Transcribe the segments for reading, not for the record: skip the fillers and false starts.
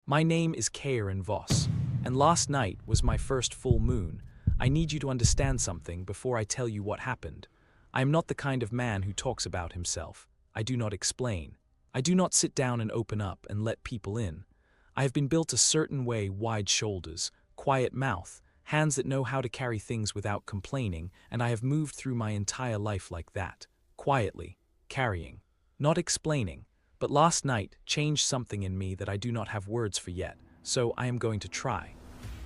My name is Karen Voss, and last night was my first full moon. I need you to understand something before I tell you what happened. I am not the kind of man who talks about himself. I do not explain. I do not sit down and open up and let people in. I have been built a certain way: wide shoulders, quiet mouth, hands that know how to carry things without complaining, and I have moved through my entire life like that, quietly, carrying, not explaining. But last night changed something in me that I do not have words for yet, so I am going to try.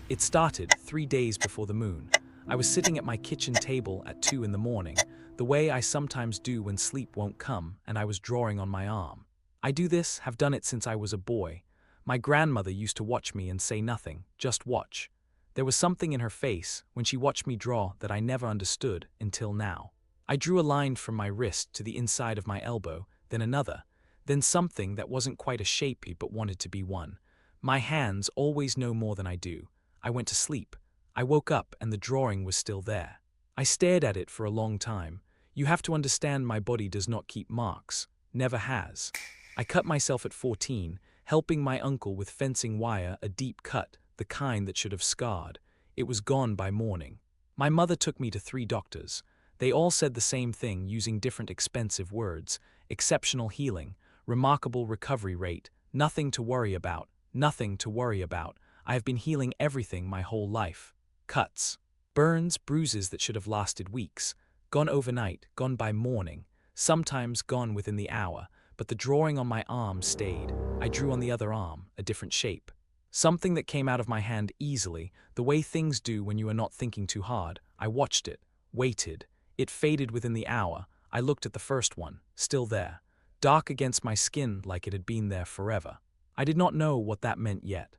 It started 3 days before the moon. I was sitting at my kitchen table at 2 in the morning, the way I sometimes do when sleep won't come, and I was drawing on my arm. I do this, have done it since I was a boy. My grandmother used to watch me and say nothing, just watch. There was something in her face when she watched me draw that I never understood until now. I drew a line from my wrist to the inside of my elbow, then another, then something that wasn't quite a shapey but wanted to be one. My hands always know more than I do. I went to sleep. I woke up and the drawing was still there. I stared at it for a long time. You have to understand, my body does not keep marks. Never has. I cut myself at 14, helping my uncle with fencing wire, a deep cut, the kind that should have scarred. It was gone by morning. My mother took me to 3 doctors. They all said the same thing using different expensive words: exceptional healing, remarkable recovery rate, nothing to worry about, nothing to worry about. I have been healing everything my whole life. Cuts, burns, bruises that should have lasted weeks, gone overnight, gone by morning, sometimes gone within the hour, but the drawing on my arm stayed. I drew on the other arm, a different shape. Something that came out of my hand easily, the way things do when you are not thinking too hard. I watched it, waited. It faded within the hour. I looked at the first one, still there, dark against my skin like it had been there forever. I did not know what that meant yet.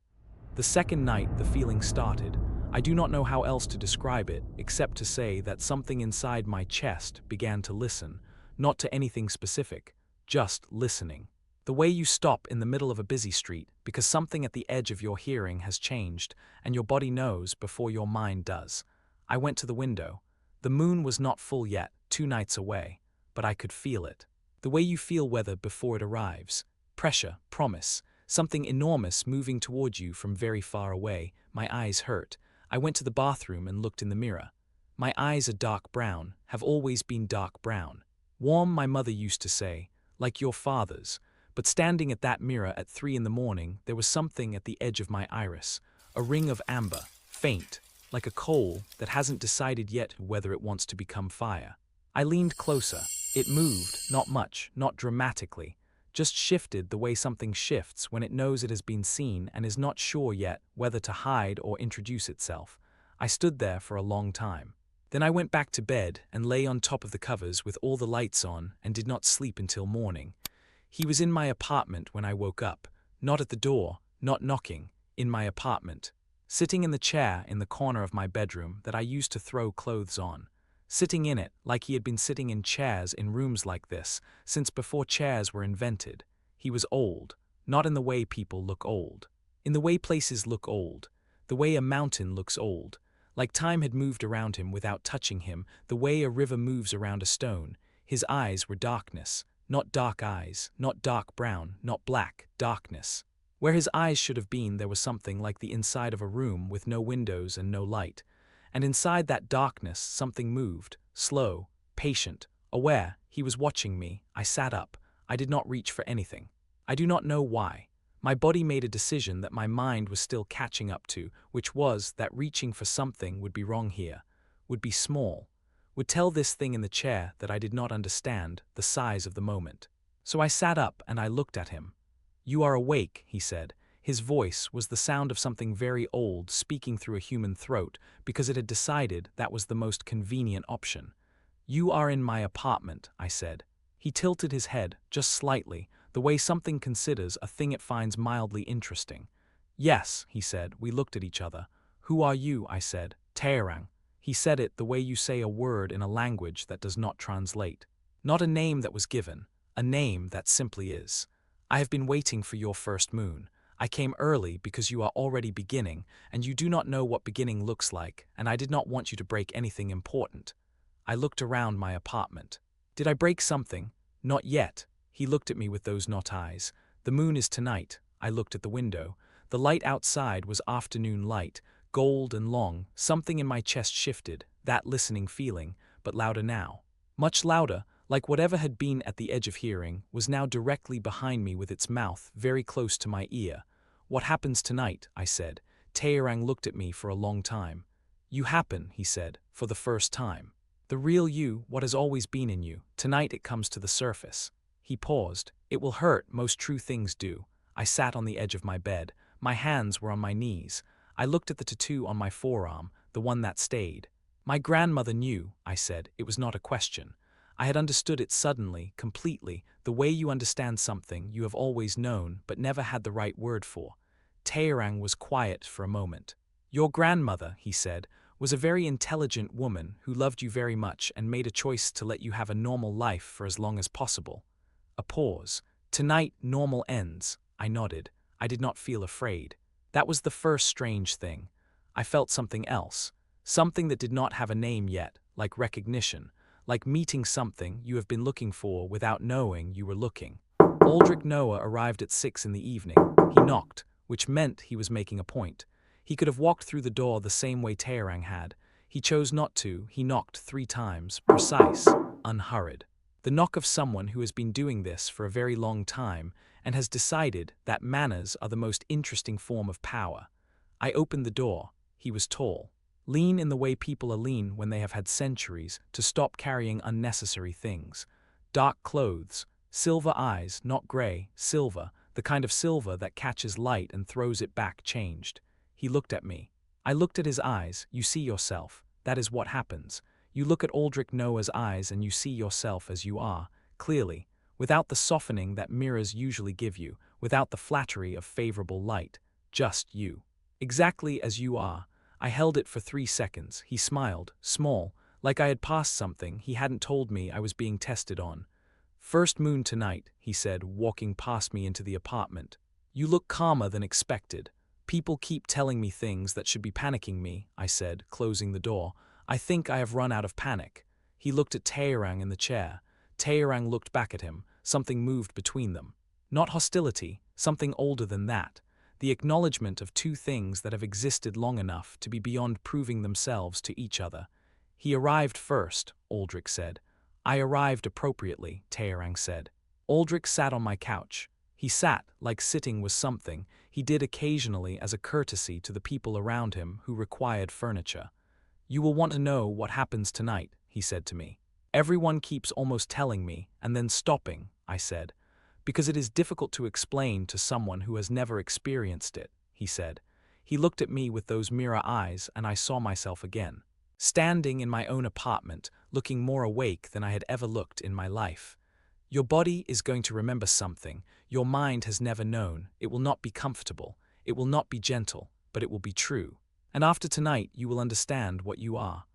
The second night the feeling started. I do not know how else to describe it, except to say that something inside my chest began to listen, not to anything specific, just listening. The way you stop in the middle of a busy street because something at the edge of your hearing has changed, and your body knows before your mind does. I went to the window. The moon was not full yet, 2 nights away, but I could feel it. The way you feel weather before it arrives. Pressure, promise, something enormous moving toward you from very far away. My eyes hurt. I went to the bathroom and looked in the mirror. My eyes are dark brown, have always been dark brown. Warm, my mother used to say, like your father's. But standing at that mirror at 3 in the morning, there was something at the edge of my iris, a ring of amber, faint, like a coal that hasn't decided yet whether it wants to become fire. I leaned closer. It moved, not much, not dramatically, just shifted the way something shifts when it knows it has been seen and is not sure yet whether to hide or introduce itself. I stood there for a long time. Then I went back to bed and lay on top of the covers with all the lights on and did not sleep until morning. He was in my apartment when I woke up, not at the door, not knocking, in my apartment, sitting in the chair in the corner of my bedroom that I used to throw clothes on. Sitting in it like he had been sitting in chairs in rooms like this since before chairs were invented. He was old, not in the way people look old, in the way places look old, the way a mountain looks old, like time had moved around him without touching him, the way a river moves around a stone. His eyes were darkness, not dark eyes, not dark brown, not black, darkness. Where his eyes should have been there was something like the inside of a room with no windows and no light. And inside that darkness something moved, slow, patient, aware. He was watching me. I sat up. I did not reach for anything. I do not know why. My body made a decision that my mind was still catching up to, which was that reaching for something would be wrong here, would be small, would tell this thing in the chair that I did not understand the size of the moment. So I sat up and I looked at him. "You are awake," he said. His voice was the sound of something very old speaking through a human throat because it had decided that was the most convenient option. "You are in my apartment," I said. He tilted his head, just slightly, the way something considers a thing it finds mildly interesting. "Yes," he said. We looked at each other. "Who are you?" I said. "Taerang." He said it the way you say a word in a language that does not translate. Not a name that was given, a name that simply is. "I have been waiting for your first moon. I came early because you are already beginning, and you do not know what beginning looks like, and I did not want you to break anything important." I looked around my apartment. Did I break something? Not yet. He looked at me with those not eyes. "The moon is tonight." I looked at the window. The light outside was afternoon light, gold and long. Something in my chest shifted, that listening feeling, but louder now. Much louder, like whatever had been at the edge of hearing, was now directly behind me with its mouth very close to my ear. "What happens tonight?" I said. Taerang looked at me for a long time. "You happen," he said, "for the first time. The real you, what has always been in you, tonight it comes to the surface." He paused. "It will hurt, most true things do." I sat on the edge of my bed. My hands were on my knees. I looked at the tattoo on my forearm, the one that stayed. "My grandmother knew," I said. It was not a question. I had understood it suddenly, completely, the way you understand something you have always known but never had the right word for. Taerang was quiet for a moment. "Your grandmother," he said, "was a very intelligent woman who loved you very much and made a choice to let you have a normal life for as long as possible." A pause. "Tonight, normal ends." I nodded. I did not feel afraid. That was the first strange thing. I felt something else. Something that did not have a name yet, like recognition, like meeting something you have been looking for without knowing you were looking. Aldrich Noah arrived at 6 in the evening. He knocked, which meant he was making a point. He could have walked through the door the same way Taerang had. He chose not to. He knocked 3 times, precise, unhurried. The knock of someone who has been doing this for a very long time and has decided that manners are the most interesting form of power. I opened the door. He was tall. Lean in the way people are lean when they have had centuries to stop carrying unnecessary things. Dark clothes, silver eyes, not gray, silver, the kind of silver that catches light and throws it back changed. He looked at me. I looked at his eyes. "You see yourself. That is what happens. You look at Aldrich Noah's eyes and you see yourself as you are, clearly, without the softening that mirrors usually give you, without the flattery of favorable light. Just you. Exactly as you are." I held it for 3 seconds. He smiled, small, like I had passed something he hadn't told me I was being tested on. "First moon tonight," he said, walking past me into the apartment. "You look calmer than expected." "People keep telling me things that should be panicking me," I said, closing the door. "I think I have run out of panic." He looked at Taerang in the chair. Taerang looked back at him. Something moved between them. Not hostility, something older than that. The acknowledgement of 2 things that have existed long enough to be beyond proving themselves to each other. "He arrived first," Aldrich said. "I arrived appropriately," Taerang said. Aldrich sat on my couch. He sat like sitting was something he did occasionally as a courtesy to the people around him who required furniture. "You will want to know what happens tonight," he said to me. "Everyone keeps almost telling me and then stopping," I said. "Because it is difficult to explain to someone who has never experienced it," he said. He looked at me with those mirror eyes and I saw myself again. Standing in my own apartment, looking more awake than I had ever looked in my life. "Your body is going to remember something your mind has never known. It will not be comfortable. It will not be gentle, but it will be true. And after tonight you will understand what you are."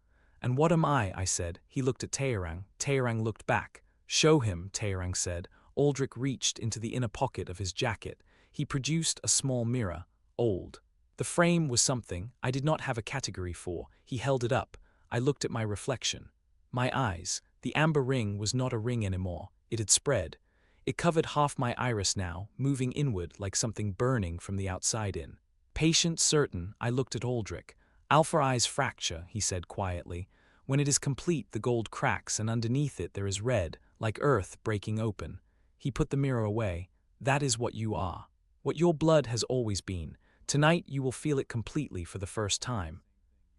"And what am I?" said. He looked at Taerang. Taerang looked back. "Show him," Taerang said. Aldrich reached into the inner pocket of his jacket. He produced a small mirror, old. The frame was something I did not have a category for. He held it up. I looked at my reflection. My eyes. The amber ring was not a ring anymore. It had spread. It covered half my iris now, moving inward like something burning from the outside in. Patient, certain, I looked at Aldrich. "Alpha eyes fracture," he said quietly. "When it is complete, the gold cracks, and underneath it there is red, like earth breaking open." He put the mirror away. "That is what you are. What your blood has always been. Tonight you will feel it completely for the first time."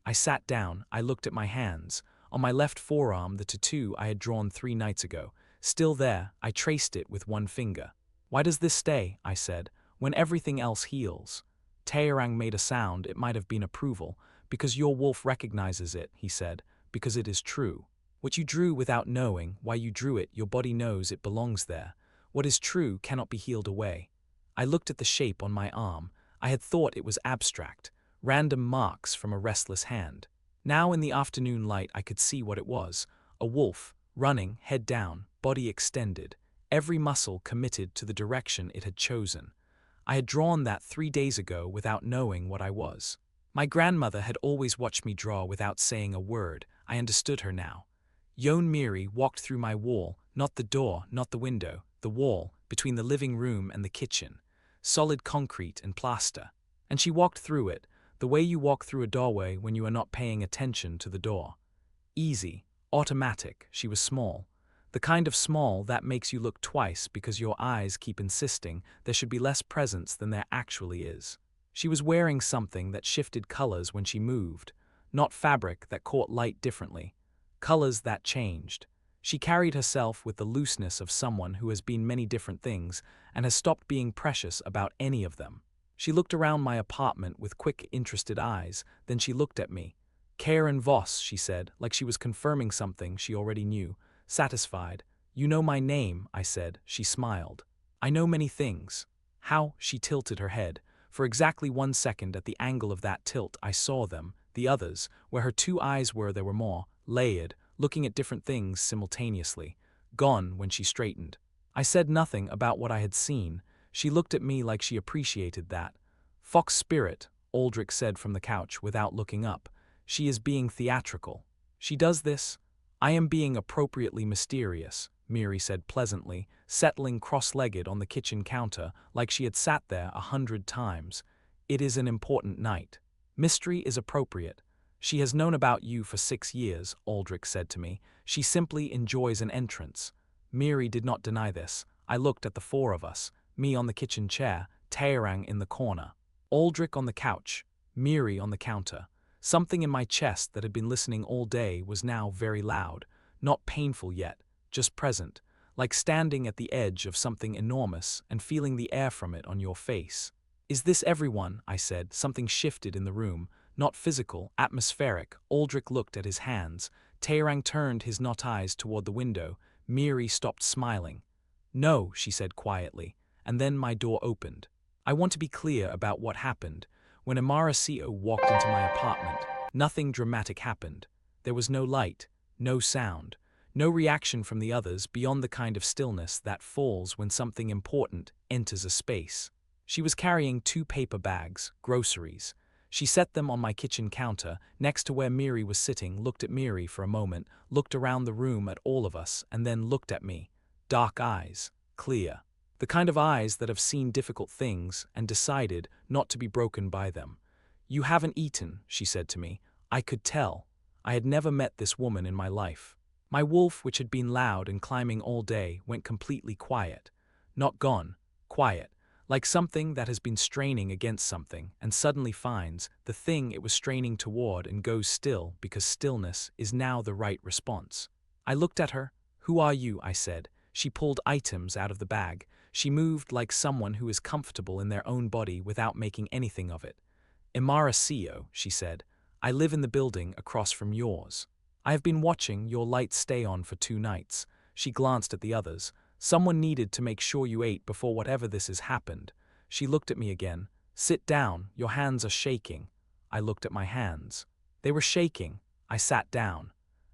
I sat down. I looked at my hands. On my left forearm, the tattoo I had drawn 3 nights ago. Still there, I traced it with 1 finger. "Why does this stay?" I said, "when everything else heals?" Taerang made a sound. It might have been approval. "Because your wolf recognizes it," he said, "because it is true. What you drew without knowing why you drew it, your body knows it belongs there. What is true cannot be healed away." I looked at the shape on my arm. I had thought it was abstract, random marks from a restless hand. Now in the afternoon light I could see what it was. A wolf, running, head down, body extended, every muscle committed to the direction it had chosen. I had drawn that 3 days ago without knowing what I was. My grandmother had always watched me draw without saying a word. I understood her now. Yon Miri walked through my wall, not the door, not the window, the wall, between the living room and the kitchen. Solid concrete and plaster. And she walked through it, the way you walk through a doorway when you are not paying attention to the door. Easy, automatic. She was small. The kind of small that makes you look twice because your eyes keep insisting there should be less presence than there actually is. She was wearing something that shifted colors when she moved, not fabric that caught light differently, colors that changed. She carried herself with the looseness of someone who has been many different things and has stopped being precious about any of them. She looked around my apartment with quick, interested eyes, then she looked at me. Karen Voss, she said, like she was confirming something she already knew. Satisfied. You know my name, I said. She smiled. I know many things. How? She tilted her head. For exactly 1 second at the angle of that tilt I saw them, the others, where her 2 eyes were there were more, layered, looking at different things simultaneously. Gone when she straightened. I said nothing about what I had seen. She looked at me like she appreciated that. Fox spirit, Aldrich said from the couch without looking up. She is being theatrical. She does this. I am being appropriately mysterious, Miri said pleasantly, settling cross-legged on the kitchen counter like she had sat there 100 times. It is an important night. Mystery is appropriate. She has known about you for 6 years, Aldrich said to me. She simply enjoys an entrance. Miri did not deny this. I looked at the 4 of us, me on the kitchen chair, Taerang in the corner, Aldrich on the couch, Miri on the counter. Something in my chest that had been listening all day was now very loud, not painful yet, just present, like standing at the edge of something enormous and feeling the air from it on your face. Is this everyone? I said. Something shifted in the room, not physical, atmospheric. Aldrich looked at his hands. Taerang turned his not eyes toward the window. Miri stopped smiling. No, she said quietly, and then my door opened. I want to be clear about what happened. When Amara Co walked into my apartment, nothing dramatic happened. There was no light, no sound, no reaction from the others beyond the kind of stillness that falls when something important enters a space. She was carrying 2 paper bags, groceries. She set them on my kitchen counter, next to where Miri was sitting, looked at Miri for a moment, looked around the room at all of us, and then looked at me. Dark eyes, clear. The kind of eyes that have seen difficult things and decided not to be broken by them. You haven't eaten, she said to me. I could tell. I had never met this woman in my life. My wolf, which had been loud and climbing all day, went completely quiet. Not gone, quiet, like something that has been straining against something and suddenly finds the thing it was straining toward and goes still because stillness is now the right response. I looked at her. Who are you? I said. She pulled items out of the bag. She moved like someone who is comfortable in their own body without making anything of it. Imara Co, she said. I live in the building across from yours. I have been watching your lights stay on for 2 nights. She glanced at the others. Someone needed to make sure you ate before whatever this has happened. She looked at me again. Sit down, your hands are shaking. I looked at my hands. They were shaking. I sat down.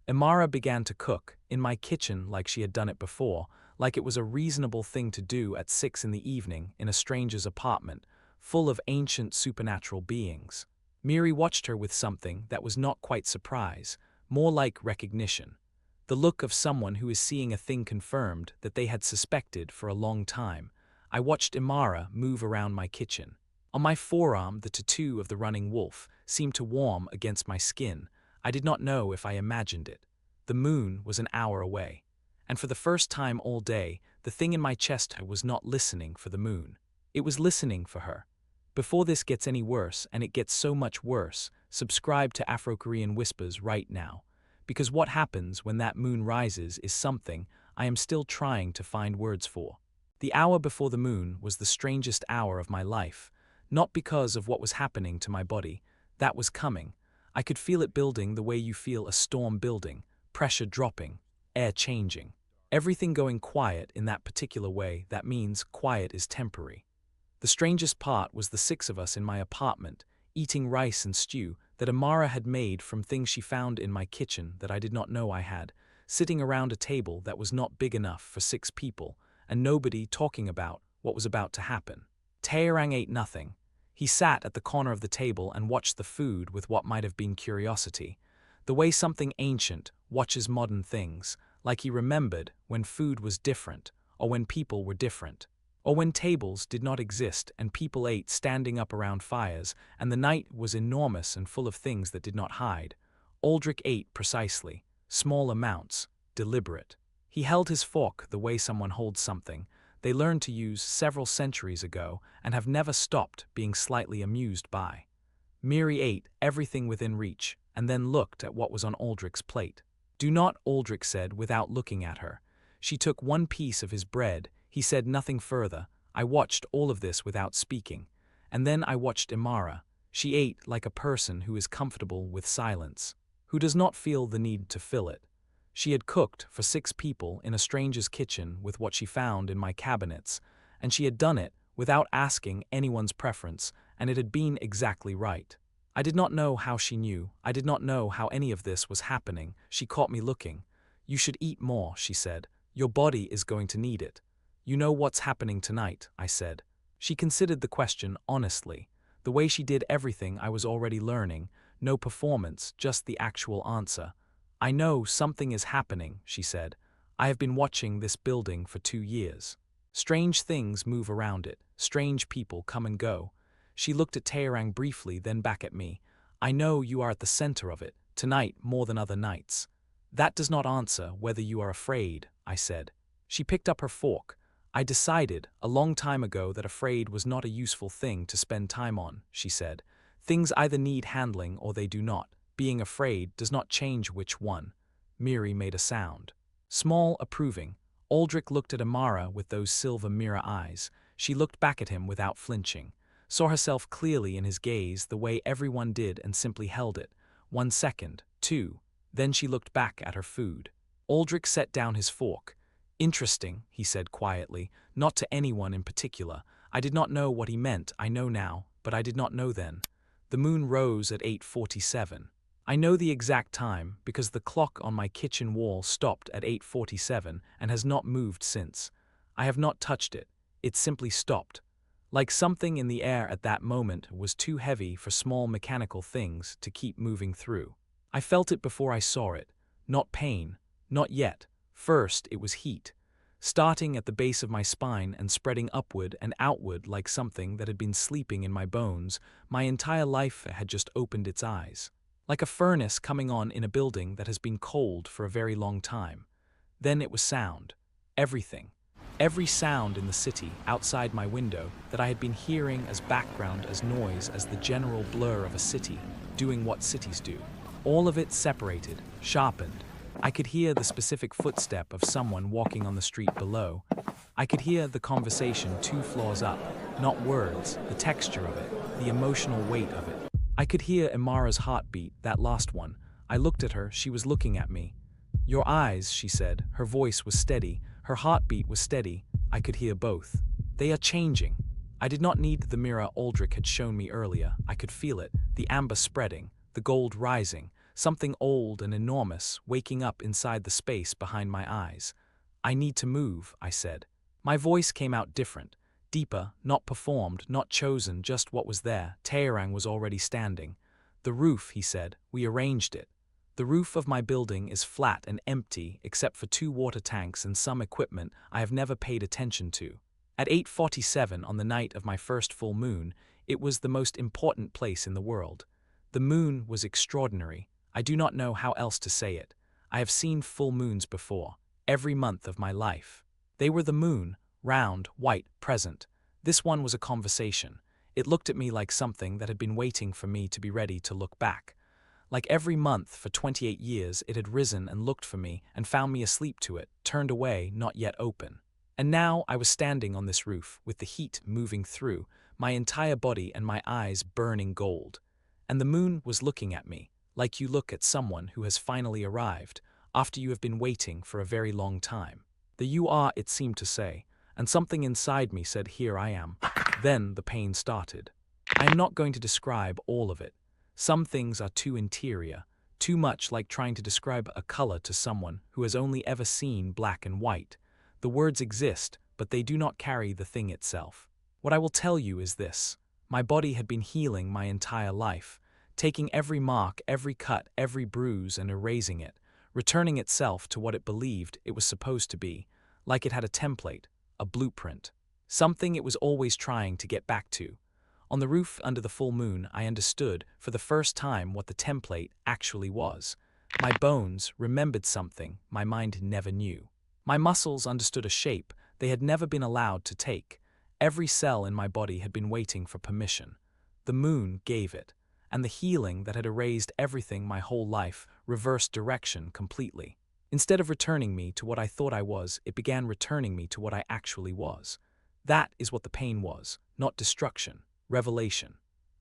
Imara began to cook, in my kitchen like she had done it before, like it was a reasonable thing to do at 6 in the evening in a stranger's apartment, full of ancient supernatural beings. Miri watched her with something that was not quite surprise, more like recognition. The look of someone who is seeing a thing confirmed that they had suspected for a long time. I watched Imara move around my kitchen. On my forearm, the tattoo of the running wolf seemed to warm against my skin. I did not know if I imagined it. The moon was an hour away. And for the first time all day, the thing in my chest was not listening for the moon. It was listening for her. Before this gets any worse, and it gets so much worse, subscribe to Afro-Korean Whispers right now. Because what happens when that moon rises is something I am still trying to find words for. The hour before the moon was the strangest hour of my life, not because of what was happening to my body. That was coming. I could feel it building the way you feel a storm building, pressure dropping, air changing. Everything going quiet in that particular way. That means quiet is temporary. The strangest part was the 6 of us in my apartment, eating rice and stew that Amara had made from things she found in my kitchen that I did not know I had, sitting around a table that was not big enough for 6 people, and nobody talking about what was about to happen. Taerang ate nothing. He sat at the corner of the table and watched the food with what might have been curiosity, the way something ancient watches modern things, like he remembered when food was different, or when people were different, Or when tables did not exist and people ate standing up around fires, and the night was enormous and full of things that did not hide. Aldrich ate precisely, small amounts, deliberate. He held his fork the way someone holds something they learned to use several centuries ago and have never stopped being slightly amused by. Miri ate everything within reach and then looked at what was on Aldrich's plate. "Do not," Aldrich said without looking at her. She took one piece of his bread. He said nothing further. I watched all of this without speaking. And then I watched Imara. She ate like a person who is comfortable with silence, who does not feel the need to fill it. She had cooked for 6 people in a stranger's kitchen with what she found in my cabinets, and she had done it without asking anyone's preference, and it had been exactly right. I did not know how she knew. I did not know how any of this was happening. She caught me looking. "You should eat more," she said. "Your body is going to need it." "You know what's happening tonight," I said. She considered the question honestly. The way she did everything I was already learning, no performance, just the actual answer. "I know something is happening," she said. "I have been watching this building for 2 years. Strange things move around it. Strange people come and go." She looked at Taerang briefly, then back at me. "I know you are at the center of it, tonight more than other nights." "That does not answer whether you are afraid," I said. She picked up her fork. "I decided a long time ago that afraid was not a useful thing to spend time on," she said. "Things either need handling or they do not. Being afraid does not change which one." Miri made a sound. Small, approving. Aldrich looked at Imara with those silver mirror eyes. She looked back at him without flinching, saw herself clearly in his gaze the way everyone did and simply held it. 1 second, 2. Then she looked back at her food. Aldrich set down his fork. "Interesting," he said quietly, not to anyone in particular. I did not know what he meant. I know now, but I did not know then. The moon rose at 8:47. I know the exact time because the clock on my kitchen wall stopped at 8:47 and has not moved since. I have not touched it. It simply stopped. Like something in the air at that moment was too heavy for small mechanical things to keep moving through. I felt it before I saw it. Not pain. Not yet. First, it was heat, starting at the base of my spine and spreading upward and outward like something that had been sleeping in my bones. My entire life had just opened its eyes. Like a furnace coming on in a building that has been cold for a very long time. Then it was sound. Everything. Every sound in the city, outside my window, that I had been hearing as background, as noise, as the general blur of a city, doing what cities do. All of it separated, sharpened. I could hear the specific footstep of someone walking on the street below. I could hear the conversation 2 floors up, not words, the texture of it, the emotional weight of it. I could hear Imara's heartbeat, that last one. I looked at her, she was looking at me. "Your eyes," she said. Her voice was steady, her heartbeat was steady. I could hear both. "They are changing." I did not need the mirror Aldrich had shown me earlier. I could feel it, the amber spreading, the gold rising, something old and enormous waking up inside the space behind my eyes. "I need to move," I said. My voice came out different. Deeper, not performed, not chosen, just what was there. Taerang was already standing. "The roof," he said. "We arranged it. The roof of my building is flat and empty except for 2 water tanks and some equipment I have never paid attention to." At 8:47 on the night of my first full moon, it was the most important place in the world. The moon was extraordinary. I do not know how else to say it. I have seen full moons before, every month of my life. They were the moon, round, white, present. This one was a conversation. It looked at me like something that had been waiting for me to be ready to look back. Like every month for 28 years, it had risen and looked for me and found me asleep to it, turned away, not yet open. And now I was standing on this roof, with the heat moving through, my entire body and my eyes burning gold. And the moon was looking at me, like you look at someone who has finally arrived, after you have been waiting for a very long time. "The you are," it seemed to say, and something inside me said, "Here I am." Then the pain started. I am not going to describe all of it. Some things are too interior, too much like trying to describe a color to someone who has only ever seen black and white. The words exist, but they do not carry the thing itself. What I will tell you is this. My body had been healing my entire life, taking every mark, every cut, every bruise and erasing it, returning itself to what it believed it was supposed to be, like it had a template, a blueprint. something it was always trying to get back to. On the roof under the full moon, I understood for the first time what the template actually was. My bones remembered something my mind never knew. My muscles understood a shape they had never been allowed to take. Every cell in my body had been waiting for permission. The moon gave it, and the healing that had erased everything my whole life reversed direction completely. Instead of returning me to what I thought I was, it began returning me to what I actually was. That is what the pain was, not destruction, revelation.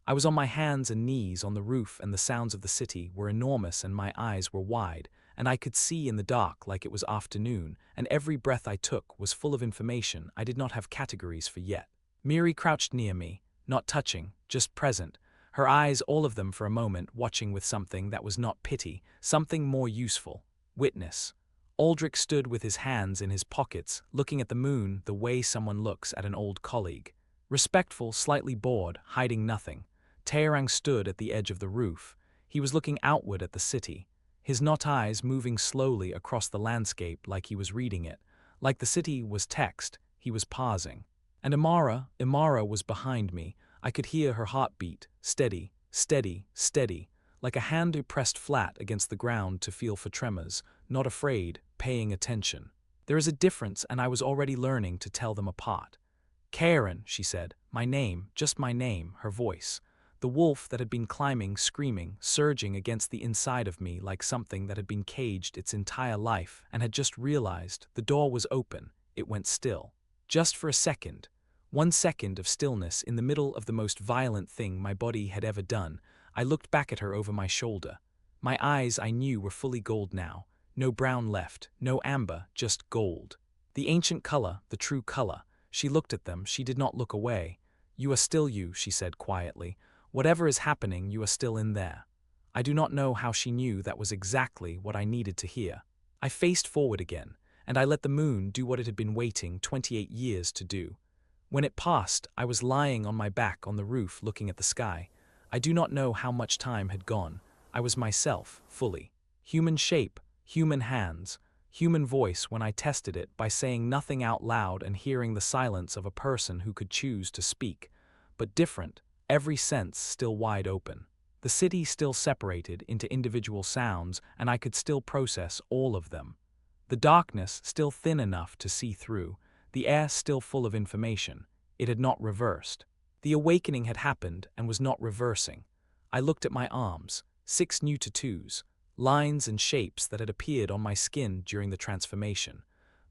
I was on my hands and knees on the roof, and the sounds of the city were enormous and my eyes were wide, and I could see in the dark like it was afternoon, and every breath I took was full of information I did not have categories for yet. Miri crouched near me, not touching, just present, her eyes all of them for a moment watching with something that was not pity, something more useful, witness. Aldrich stood with his hands in his pockets, looking at the moon the way someone looks at an old colleague. Respectful, slightly bored, hiding nothing. Taerang stood at the edge of the roof. He was looking outward at the city, his not eyes moving slowly across the landscape like he was reading it. Like the city was text, he was pausing. And Imara was behind me. I could hear her heartbeat, steady, steady, steady, like a hand pressed flat against the ground to feel for tremors, not afraid, paying attention. There is a difference, and I was already learning to tell them apart. Karen, she said, my name, just my name, her voice. The wolf that had been climbing, screaming, surging against the inside of me like something that had been caged its entire life and had just realized the door was open. It went still. Just for a second. 1 second of stillness in the middle of the most violent thing my body had ever done. I looked back at her over my shoulder. My eyes, I knew, were fully gold now. No brown left, no amber, just gold. The ancient color, the true color. She looked at them, she did not look away. You are still you, she said quietly. Whatever is happening, you are still in there. I do not know how she knew that was exactly what I needed to hear. I faced forward again, and I let the moon do what it had been waiting 28 years to do. When it passed, I was lying on my back on the roof looking at the sky. I do not know how much time had gone. I was myself, fully. Human shape, human hands, human voice when I tested it by saying nothing out loud and hearing the silence of a person who could choose to speak. But different, every sense still wide open. The city still separated into individual sounds, and I could still process all of them. The darkness still thin enough to see through. The air still full of information. It had not reversed. The awakening had happened and was not reversing. I looked at my arms, 6 new tattoos, lines and shapes that had appeared on my skin during the transformation.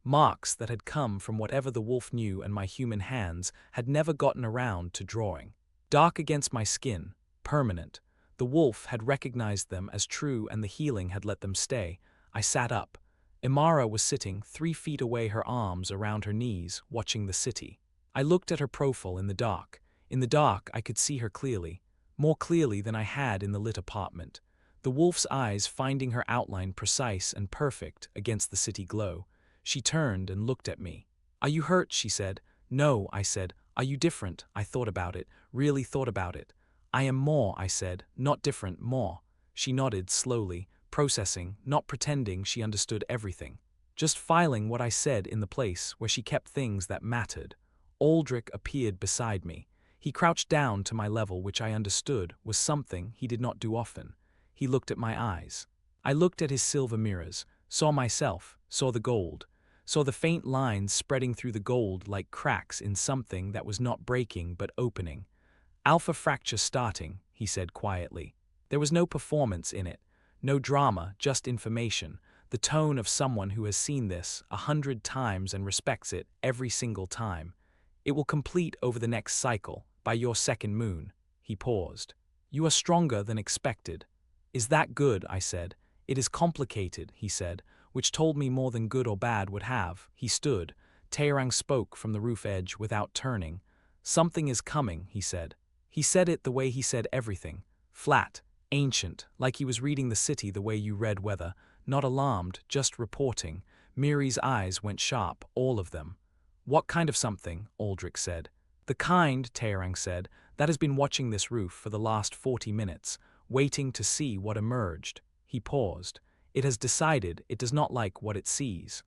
Marks that had come from whatever the wolf knew and my human hands had never gotten around to drawing. Dark against my skin, permanent. The wolf had recognized them as true and the healing had let them stay. I sat up. Imara was sitting 3 feet away, her arms around her knees, watching the city. I looked at her profile in the dark. In the dark, I could see her clearly, more clearly than I had in the lit apartment. The wolf's eyes finding her outline precise and perfect against the city glow. She turned and looked at me. Are you hurt? She said. No, I said. Are you different? I thought about it, really thought about it. I am more, I said, not different, more. She nodded slowly, processing, not pretending she understood everything. Just filing what I said in the place where she kept things that mattered. Aldrich appeared beside me. He crouched down to my level, which I understood was something he did not do often. He looked at my eyes. I looked at his silver mirrors, saw myself, saw the gold, saw the faint lines spreading through the gold like cracks in something that was not breaking but opening. Alpha fracture starting, he said quietly. There was no performance in it, no drama, just information, the tone of someone who has seen this 100 times and respects it every single time. It will complete over the next cycle, by your second moon. He paused. You are stronger than expected. Is that good? I said. It is complicated, he said, which told me more than good or bad would have. He stood. Taerang spoke from the roof edge without turning. Something is coming, he said. He said it the way he said everything. Flat, ancient, like he was reading the city the way you read weather, not alarmed, just reporting. Miri's eyes went sharp, all of them. What kind of something? Aldrich said. The kind, Taerang said, that has been watching this roof for the last 40 minutes, waiting to see what emerged. He paused. It has decided it does not like what it sees.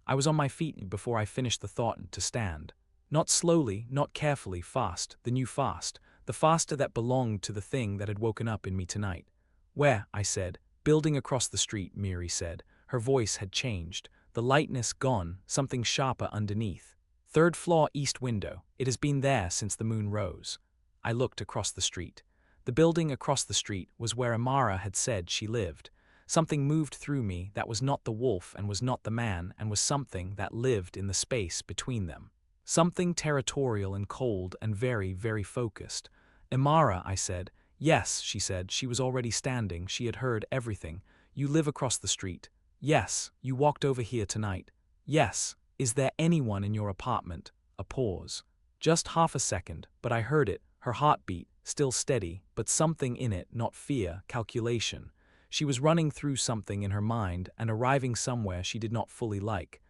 I was on my feet before I finished the thought to stand. Not slowly, not carefully, fast, the new fast, the faster that belonged to the thing that had woken up in me tonight. Where? I said. Building across the street, Miri said. Her voice had changed. The lightness gone, something sharper underneath. Third floor east window. It has been there since the moon rose. I looked across the street. The building across the street was where Amara had said she lived. Something moved through me that was not the wolf and was not the man and was something that lived in the space between them. Something territorial and cold and very, very focused. Amara, I said. Yes, she said. She was already standing. She had heard everything. You live across the street. Yes. You walked over here tonight. Yes. Is there anyone in your apartment? A pause. Just half a second, but I heard it, her heartbeat, still steady, but something in it, not fear, calculation. She was running through something in her mind and arriving somewhere she did not fully like.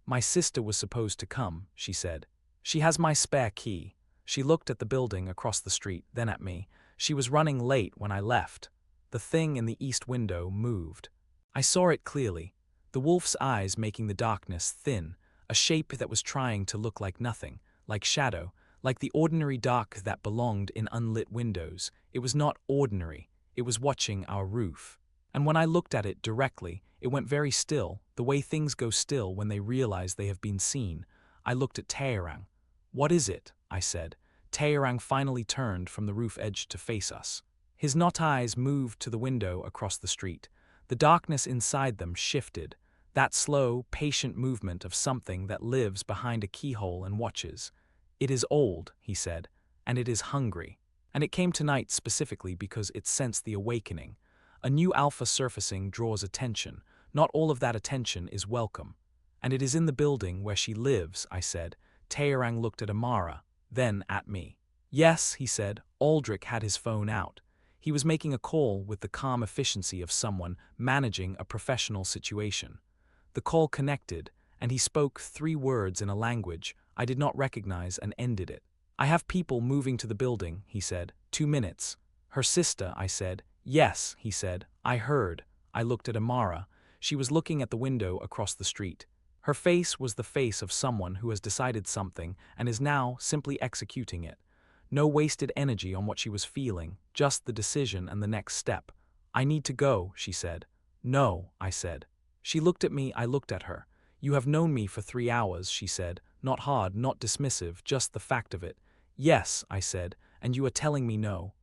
My sister was supposed to come, she said. She has my spare key. She looked at the building across the street, then at me. She was running late when I left. The thing in the east window moved. I saw it clearly. The wolf's eyes making the darkness thin, a shape that was trying to look like nothing, like shadow, like the ordinary dark that belonged in unlit windows. It was not ordinary. It was watching our roof. And when I looked at it directly, it went very still, the way things go still when they realize they have been seen. I looked at Taerang. What is it? I said. Taerang finally turned from the roof edge to face us. His not eyes moved to the window across the street. The darkness inside them shifted, that slow, patient movement of something that lives behind a keyhole and watches. It is old, he said, and it is hungry. And it came tonight specifically because it sensed the awakening. A new alpha surfacing draws attention. Not all of that attention is welcome. And it is in the building where she lives, I said. Taerang looked at Amara, then at me. Yes, he said. Aldrich had his phone out. He was making a call with the calm efficiency of someone managing a professional situation. The call connected, and he spoke 3 words in a language I did not recognize and ended it. I have people moving to the building, he said. 2 minutes. Her sister, I said. Yes, he said. I heard. I looked at Amara. She was looking at the window across the street. Her face was the face of someone who has decided something and is now simply executing it. No wasted energy on what she was feeling, just the decision and the next step. I need to go, she said. No, I said. She looked at me, I looked at her. You have known me for 3 hours, she said. Not hard, not dismissive, just the fact of it. Yes, I said, and you are telling me no.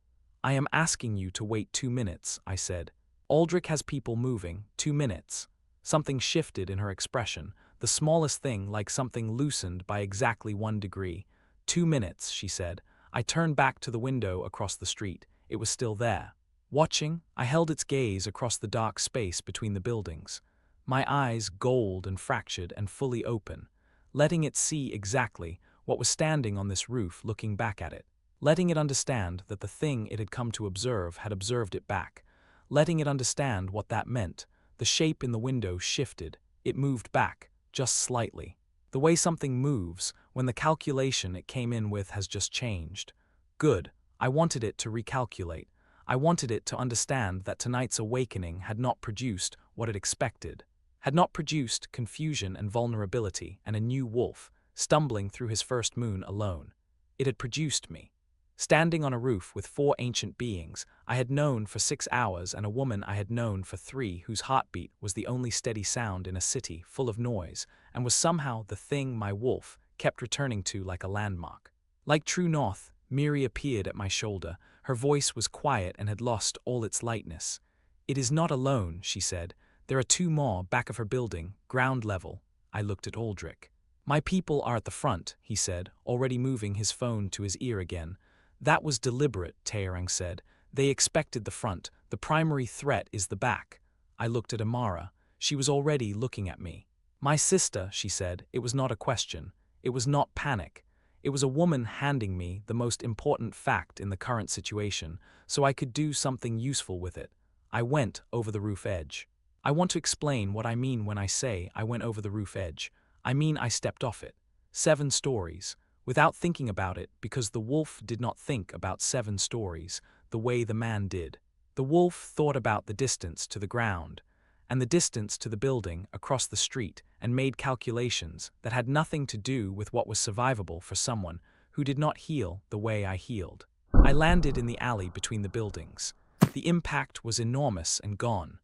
I am asking you to wait 2 minutes, I said. Aldrich has people moving, 2 minutes. Something shifted in her expression, the smallest thing like something loosened by exactly 1 degree. 2 minutes, she said. I turned back to the window across the street. It was still there. Watching, I held its gaze across the dark space between the buildings. My eyes gold and fractured and fully open, letting it see exactly what was standing on this roof looking back at it. Letting it understand that the thing it had come to observe had observed it back. Letting it understand what that meant. The shape in the window shifted. It moved back, just slightly. The way something moves when the calculation it came in with has just changed. Good. I wanted it to recalculate. I wanted it to understand that tonight's awakening had not produced what it expected. Had not produced confusion and vulnerability and a new wolf, stumbling through his first moon alone. It had produced me. Standing on a roof with 4 ancient beings I had known for 6 hours and a woman I had known for 3 whose heartbeat was the only steady sound in a city full of noise and was somehow the thing my wolf kept returning to like a landmark. Like true north, Miri appeared at my shoulder. Her voice was quiet and had lost all its lightness. It is not alone, she said. There are 2 more back of her building, ground level. I looked at Aldrich. My people are at the front, he said, already moving his phone to his ear again. That was deliberate, Taerang said. They expected the front. The primary threat is the back. I looked at Amara. She was already looking at me. My sister, she said. It was not a question. It was not panic. It was a woman handing me the most important fact in the current situation, so I could do something useful with it. I went over the roof edge. I want to explain what I mean when I say I went over the roof edge. I mean I stepped off it. 7 stories. Without thinking about it, because the wolf did not think about 7 stories the way the man did. The wolf thought about the distance to the ground, and the distance to the building across the street and made calculations that had nothing to do with what was survivable for someone who did not heal the way I healed. I landed in the alley between the buildings. The impact was enormous and gone.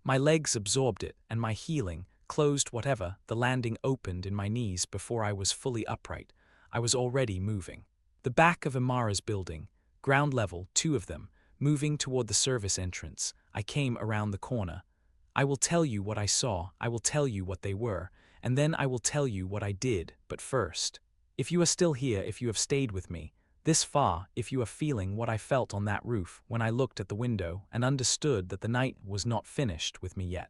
My legs absorbed it, and my healing closed whatever the landing opened in my knees before I was fully upright. I was already moving. The back of Imara's building, ground level, 2 of them, moving toward the service entrance. I came around the corner. I will tell you what I saw, I will tell you what they were, and then I will tell you what I did, but first. If you are still here, if you have stayed with me, this far, if you are feeling what I felt on that roof when I looked at the window and understood that the night was not finished with me yet,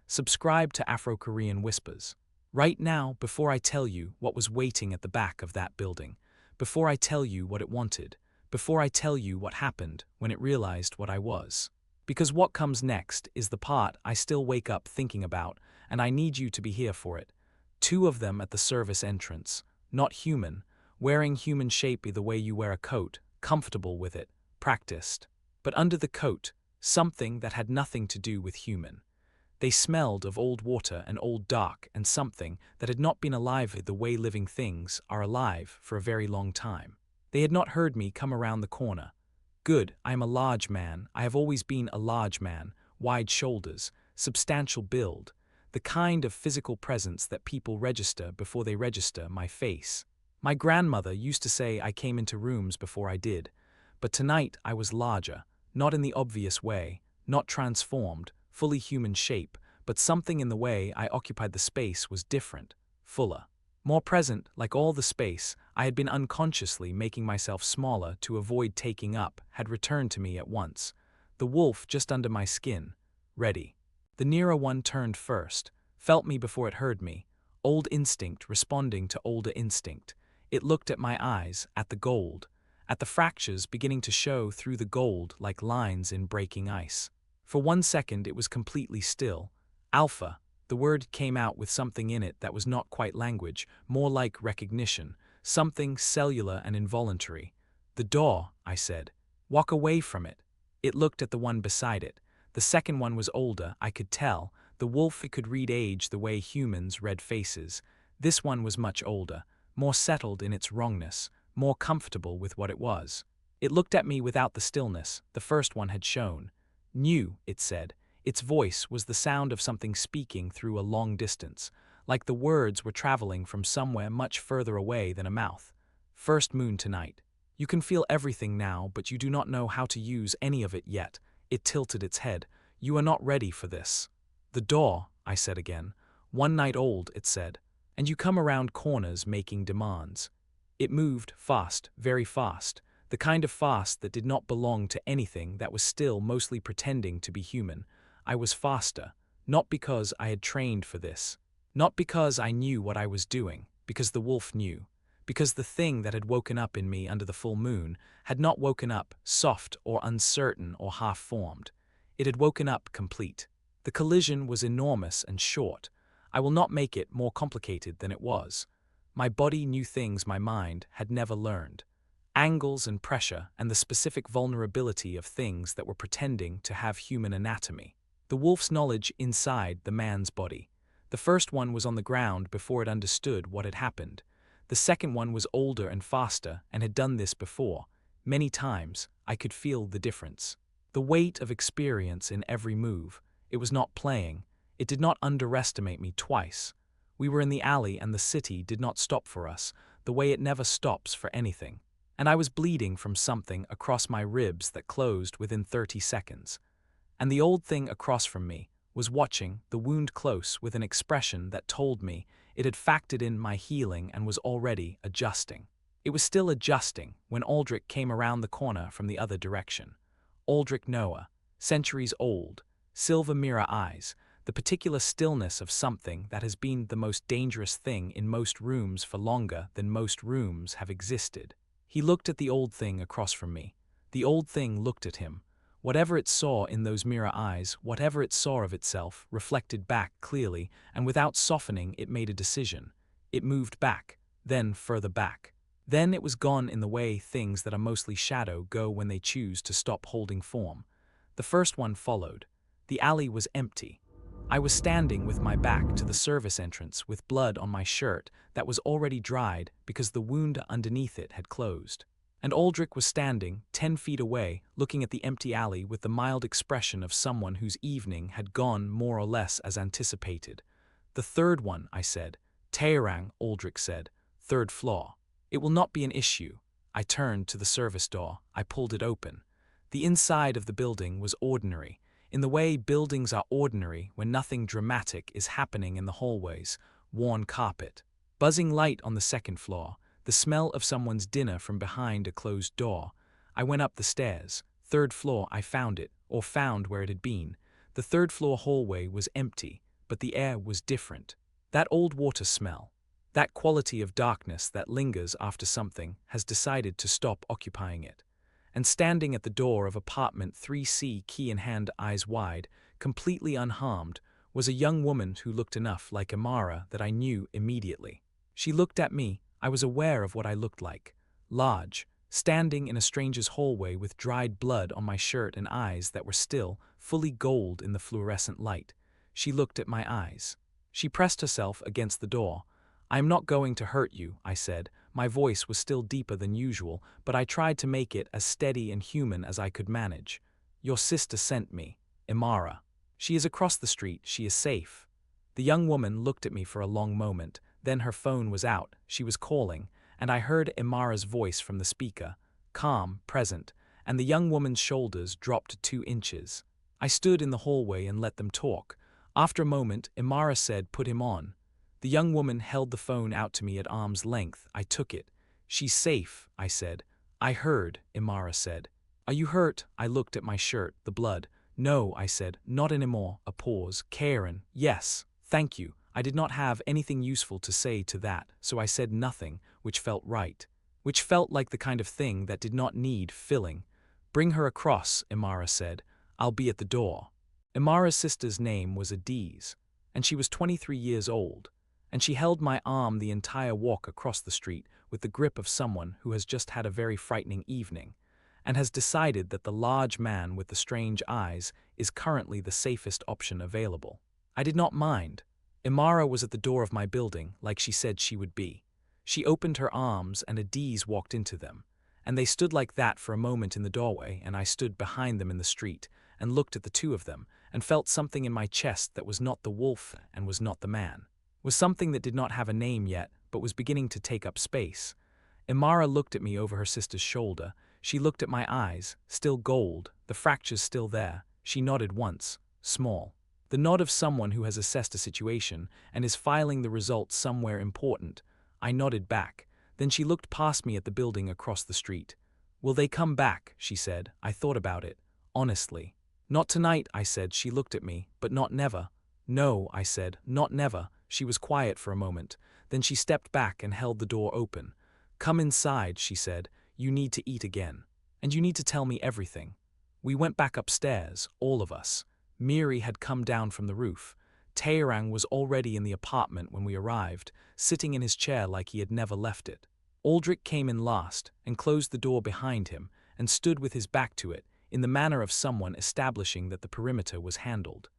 subscribe to Afro-Korean Whispers. Right now, before I tell you what was waiting at the back of that building, before I tell you what it wanted, before I tell you what happened when it realized what I was. Because what comes next is the part I still wake up thinking about, and I need you to be here for it. 2 of them at the service entrance, not human, wearing human shape the way you wear a coat, comfortable with it, practiced. But under the coat, something that had nothing to do with human. They smelled of old water and old dark and something that had not been alive the way living things are alive for a very long time. They had not heard me come around the corner. Good, I am a large man, I have always been a large man, wide shoulders, substantial build, the kind of physical presence that people register before they register my face. My grandmother used to say I came into rooms before I did, but tonight I was larger, not in the obvious way, not transformed, fully human shape, but something in the way I occupied the space was different, fuller. More present, like all the space I had been unconsciously making myself smaller to avoid taking up had returned to me at once. The wolf just under my skin, ready. The nearer one turned first, felt me before it heard me, old instinct responding to older instinct. It looked at my eyes, at the gold, at the fractures beginning to show through the gold like lines in breaking ice. For 1 second it was completely still. Alpha. The word came out with something in it that was not quite language, more like recognition, something cellular and involuntary. The door, I said. Walk away from it. It looked at the one beside it. The second one was older, I could tell. The wolf could read age the way humans read faces. This one was much older, more settled in its wrongness, more comfortable with what it was. It looked at me without the stillness the first one had shown. New, it said. Its voice was the sound of something speaking through a long distance, like the words were traveling from somewhere much further away than a mouth. First moon tonight. You can feel everything now, but you do not know how to use any of it yet. It tilted its head. You are not ready for this. The door, I said again. 1 night old, it said. And you come around corners making demands. It moved fast, very fast. The kind of fast that did not belong to anything that was still mostly pretending to be human. I was faster, not because I had trained for this, not because I knew what I was doing, because the wolf knew, because the thing that had woken up in me under the full moon had not woken up soft or uncertain or half-formed. It had woken up complete. The collision was enormous and short. I will not make it more complicated than it was. My body knew things my mind had never learned. Angles and pressure and the specific vulnerability of things that were pretending to have human anatomy. The wolf's knowledge inside the man's body. The first one was on the ground before it understood what had happened. The second one was older and faster and had done this before. Many times, I could feel the difference. The weight of experience in every move. It was not playing. It did not underestimate me twice. We were in the alley and the city did not stop for us, the way it never stops for anything. And I was bleeding from something across my ribs that closed within 30 seconds. And the old thing across from me was watching the wound close with an expression that told me it had factored in my healing and was already adjusting. It was still adjusting when Aldrich came around the corner from the other direction. Aldrich Noah, centuries old, silver mirror eyes, the particular stillness of something that has been the most dangerous thing in most rooms for longer than most rooms have existed. He looked at the old thing across from me. The old thing looked at him. Whatever it saw in those mirror eyes, whatever it saw of itself, reflected back clearly, and without softening it made a decision. It moved back, then further back. Then it was gone in the way things that are mostly shadow go when they choose to stop holding form. The first one followed. The alley was empty. I was standing with my back to the service entrance with blood on my shirt that was already dried because the wound underneath it had closed. And Aldrich was standing 10 feet away, looking at the empty alley with the mild expression of someone whose evening had gone more or less as anticipated. "The third one," I said. "Teherang," Aldrich said. "Third floor. It will not be an issue." I turned to the service door. I pulled it open. The inside of the building was ordinary, in the way buildings are ordinary when nothing dramatic is happening in the hallways. Worn carpet. Buzzing light on the second floor. The smell of someone's dinner from behind a closed door. I went up the stairs. Third floor, I found it, or found where it had been. The third floor hallway was empty, but the air was different. That old water smell. That quality of darkness that lingers after something has decided to stop occupying it. And standing at the door of apartment 3C, key in hand, eyes wide, completely unharmed, was a young woman who looked enough like Amara that I knew immediately. She looked at me. I was aware of what I looked like. Large, standing in a stranger's hallway with dried blood on my shirt and eyes that were still fully gold in the fluorescent light. She looked at my eyes. She pressed herself against the door. "I am not going to hurt you," I said. My voice was still deeper than usual, but I tried to make it as steady and human as I could manage. "Your sister sent me, Imara. She is across the street. She is safe." The young woman looked at me for a long moment. Then her phone was out. She was calling, and I heard Imara's voice from the speaker, calm, present, and the young woman's shoulders dropped 2 inches. I stood in the hallway and let them talk. After a moment, Imara said, "Put him on." The young woman held the phone out to me at arm's length. I took it. "She's safe," I said. "I heard," Imara said. "Are you hurt?" I looked at my shirt, the blood. "No," I said, "not anymore." A pause. "Karen, yes, thank you." I did not have anything useful to say to that, so I said nothing, which felt right. Which felt like the kind of thing that did not need filling. "Bring her across," Imara said. "I'll be at the door." Imara's sister's name was Adiz, and she was 23 years old, and she held my arm the entire walk across the street with the grip of someone who has just had a very frightening evening, and has decided that the large man with the strange eyes is currently the safest option available. I did not mind. Imara was at the door of my building, like she said she would be. She opened her arms and Adiz walked into them, and they stood like that for a moment in the doorway, and I stood behind them in the street and looked at the two of them and felt something in my chest that was not the wolf and was not the man. Was something that did not have a name yet, but was beginning to take up space. Imara looked at me over her sister's shoulder. She looked at my eyes, still gold, the fractures still there. She nodded once, small. The nod of someone who has assessed a situation and is filing the results somewhere important. I nodded back. Then she looked past me at the building across the street. "Will they come back?" she said. I thought about it. Honestly. "Not tonight," I said. She looked at me. "But not never." "No," I said. "Not never." She was quiet for a moment. Then she stepped back and held the door open. "Come inside," she said. "You need to eat again. And you need to tell me everything." We went back upstairs, all of us. Miri had come down from the roof. Teherang was already in the apartment when we arrived, sitting in his chair like he had never left it. Aldrich came in last and closed the door behind him and stood with his back to it, in the manner of someone establishing that the perimeter was handled.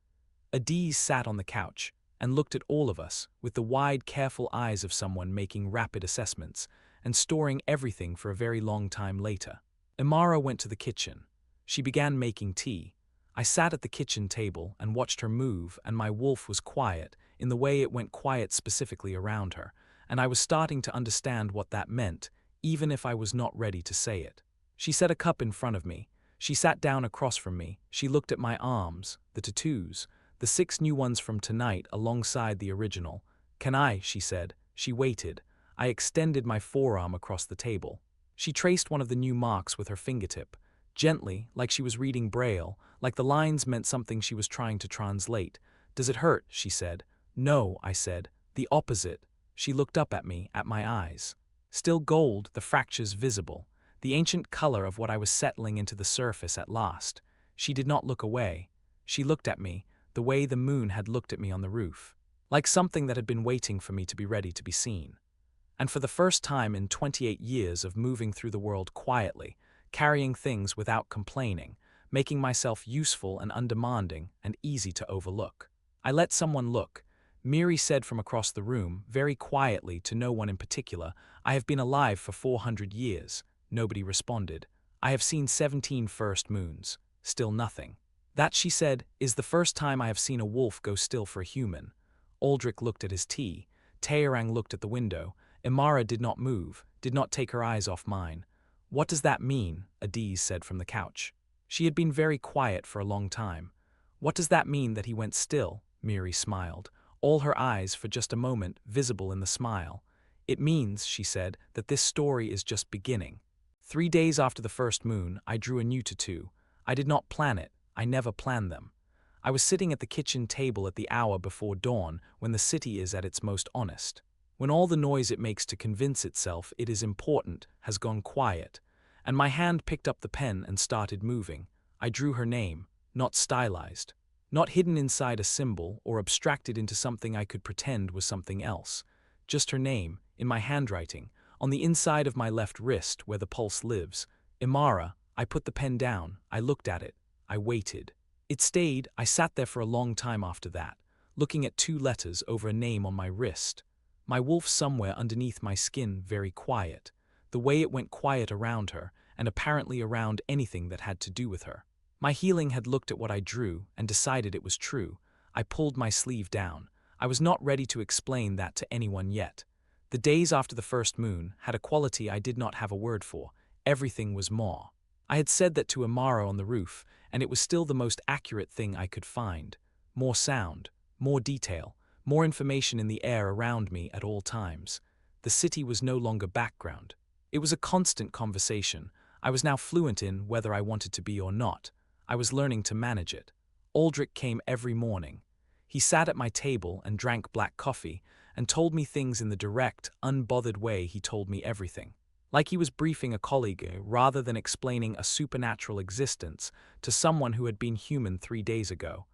Adiz sat on the couch and looked at all of us with the wide, careful eyes of someone making rapid assessments and storing everything for a very long time later. Imara went to the kitchen. She began making tea. I sat at the kitchen table and watched her move, and my wolf was quiet in the way it went quiet specifically around her, and I was starting to understand what that meant, even if I was not ready to say it. She set a cup in front of me. She sat down across from me. She looked at my arms, the tattoos, the 6 new ones from tonight alongside the original. "Can I?" she said. She waited. I extended my forearm across the table. She traced one of the new marks with her fingertip. Gently, like she was reading Braille, like the lines meant something she was trying to translate. "Does it hurt?" she said. "No," I said. "The opposite." She looked up at me, at my eyes. Still gold, the fractures visible. The ancient color of what I was settling into the surface at last. She did not look away. She looked at me, the way the moon had looked at me on the roof. Like something that had been waiting for me to be ready to be seen. And for the first time in 28 years of moving through the world quietly, carrying things without complaining, making myself useful and undemanding and easy to overlook, I let someone look. Miri said from across the room, very quietly to no one in particular, I have been alive for 400 years. Nobody responded. I have seen 17 first moons. Still nothing. That, she said, is the first time I have seen a wolf go still for a human. Aldrich looked at his tea. Taerang looked at the window. Imara did not move, did not take her eyes off mine. What does that mean? Adiz said from the couch. She had been very quiet for a long time. What does that mean that he went still? Miri smiled, all her eyes for just a moment visible in the smile. It means, she said, that this story is just beginning. 3 days after the first moon, I drew a new tattoo. I did not plan it. I never planned them. I was sitting at the kitchen table at the hour before dawn, when the city is at its most honest. When all the noise it makes to convince itself it is important has gone quiet, and my hand picked up the pen and started moving. I drew her name, not stylized, not hidden inside a symbol or abstracted into something I could pretend was something else. Just her name, in my handwriting, on the inside of my left wrist where the pulse lives. Imara. I put the pen down, I looked at it, I waited. It stayed. I sat there for a long time after that, looking at 2 letters over a name on my wrist. My wolf somewhere underneath my skin, very quiet. The way it went quiet around her, and apparently around anything that had to do with her. My healing had looked at what I drew and decided it was true. I pulled my sleeve down. I was not ready to explain that to anyone yet. The days after the first moon had a quality I did not have a word for. Everything was more. I had said that to Imara on the roof, and it was still the most accurate thing I could find. More sound, more detail, more information in the air around me at all times. The city was no longer background. It was a constant conversation. I was now fluent in whether I wanted to be or not. I was learning to manage it. Aldrich came every morning. He sat at my table and drank black coffee and told me things in the direct, unbothered way he told me everything. Like he was briefing a colleague rather than explaining a supernatural existence to someone who had been human 3 days ago.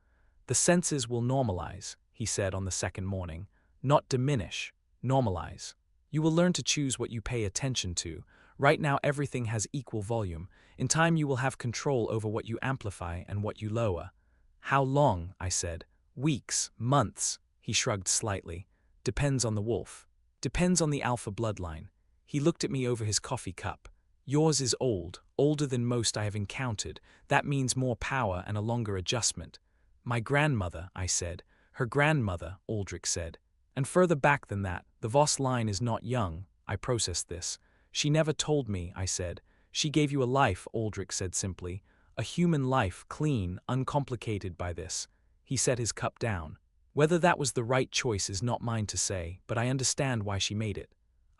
The senses will normalize, he said on the second morning. Not diminish, normalize. You will learn to choose what you pay attention to. Right now everything has equal volume. In time you will have control over what you amplify and what you lower. How long? I said. Weeks, months. He shrugged slightly. Depends on the wolf. Depends on the alpha bloodline. He looked at me over his coffee cup. Yours is old, older than most I have encountered. That means more power and a longer adjustment. My grandmother, I said. Her grandmother, Aldrich said. And further back than that, the Voss line is not young. I processed this. She never told me, I said. She gave you a life, Aldrich said simply. A human life, clean, uncomplicated by this. He set his cup down. Whether that was the right choice is not mine to say, but I understand why she made it.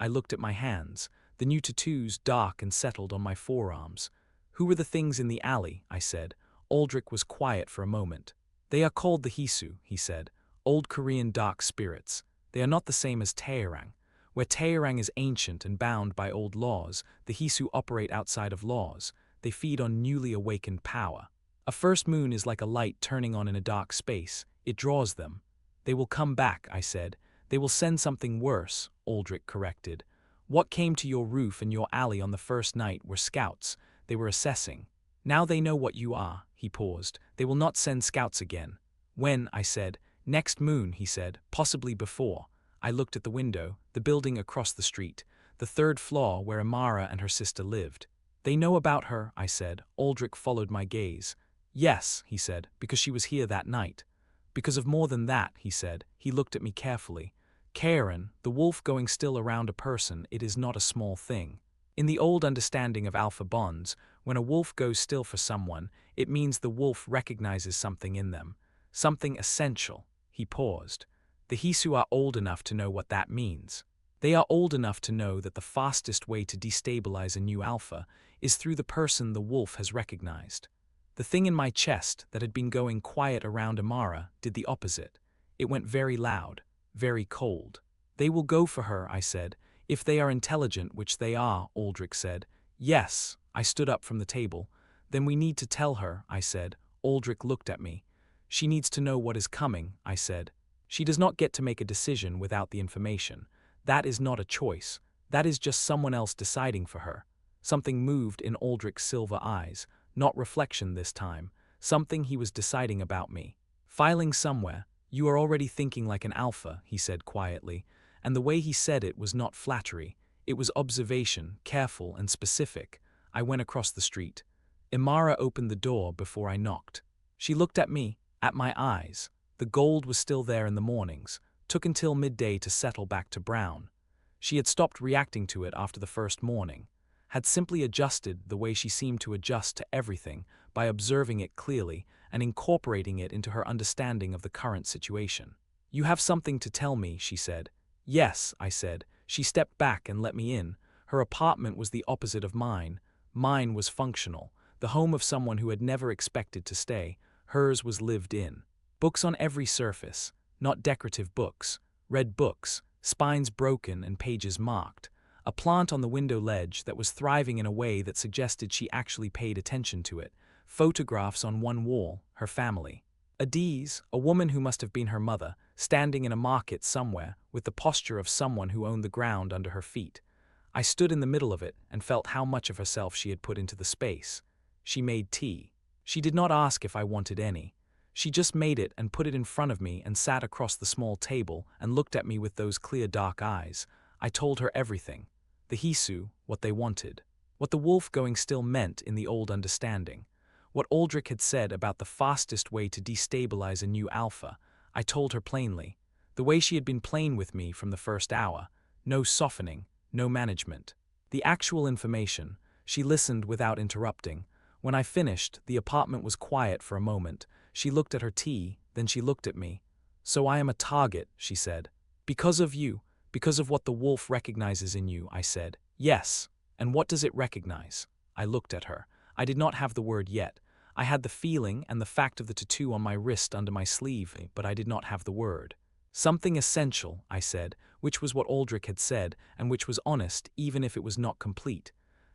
I looked at my hands, the new tattoos dark and settled on my forearms. Who were the things in the alley? I said. Aldrich was quiet for a moment. They are called the Hisu, he said. Old Korean dark spirits. They are not the same as Taerang. Where Taerang is ancient and bound by old laws, the Hisu operate outside of laws. They feed on newly awakened power. A first moon is like a light turning on in a dark space. It draws them. They will come back, I said. They will send something worse, Aldrich corrected. What came to your roof and your alley on the first night were scouts. They were assessing. Now they know what you are, he paused. They will not send scouts again. When? I said. Next moon, he said, possibly before. I looked at the window, the building across the street, the 3rd floor where Imara and her sister lived. They know about her, I said. Aldrich followed my gaze. Yes, he said, because she was here that night. Because of more than that, he said. He looked at me carefully. Karen, the wolf going still around a person, it is not a small thing. In the old understanding of alpha bonds, when a wolf goes still for someone, it means the wolf recognizes something in them. Something essential. He paused. The Hisu are old enough to know what that means. They are old enough to know that the fastest way to destabilize a new alpha is through the person the wolf has recognized. The thing in my chest that had been going quiet around Imara did the opposite. It went very loud, very cold. They will go for her, I said. If they are intelligent, which they are, Aldrich said. Yes, I stood up from the table. Then we need to tell her, I said. Aldrich looked at me. She needs to know what is coming, I said. She does not get to make a decision without the information. That is not a choice. That is just someone else deciding for her. Something moved in Aldrich's silver eyes, not reflection this time. Something he was deciding about me. Filing somewhere. You are already thinking like an alpha, he said quietly, and the way he said it was not flattery. It was observation, careful and specific. I went across the street. Imara opened the door before I knocked. She looked at me, at my eyes. The gold was still there in the mornings, took until midday to settle back to brown. She had stopped reacting to it after the first morning, had simply adjusted the way she seemed to adjust to everything by observing it clearly and incorporating it into her understanding of the current situation. You have something to tell me, she said. Yes, I said. She stepped back and let me in. Her apartment was the opposite of mine. Mine was functional, the home of someone who had never expected to stay. Hers was lived in. Books on every surface, not decorative books, red books, spines broken and pages marked. A plant on the window ledge that was thriving in a way that suggested she actually paid attention to it. Photographs on one wall, her family. Adiz, a woman who must have been her mother, standing in a market somewhere with the posture of someone who owned the ground under her feet. I stood in the middle of it and felt how much of herself she had put into the space. She made tea. She did not ask if I wanted any. She just made it and put it in front of me and sat across the small table and looked at me with those clear dark eyes. I told her everything. The Hisu, what they wanted. What the wolf going still meant in the old understanding. What Aldrich had said about the fastest way to destabilize a new alpha. I told her plainly. The way she had been plain with me from the first hour. No softening, no management. The actual information. She listened without interrupting. When I finished, the apartment was quiet for a moment. She looked at her tea, then she looked at me. So I am a target, she said. Because of you, because of what the wolf recognizes in you, I said. Yes. And what does it recognize? I looked at her. I did not have the word yet. I had the feeling and the fact of the tattoo on my wrist under my sleeve, but I did not have the word. Something essential, I said, which was what Aldrich had said, and which was honest, even if it was not complete.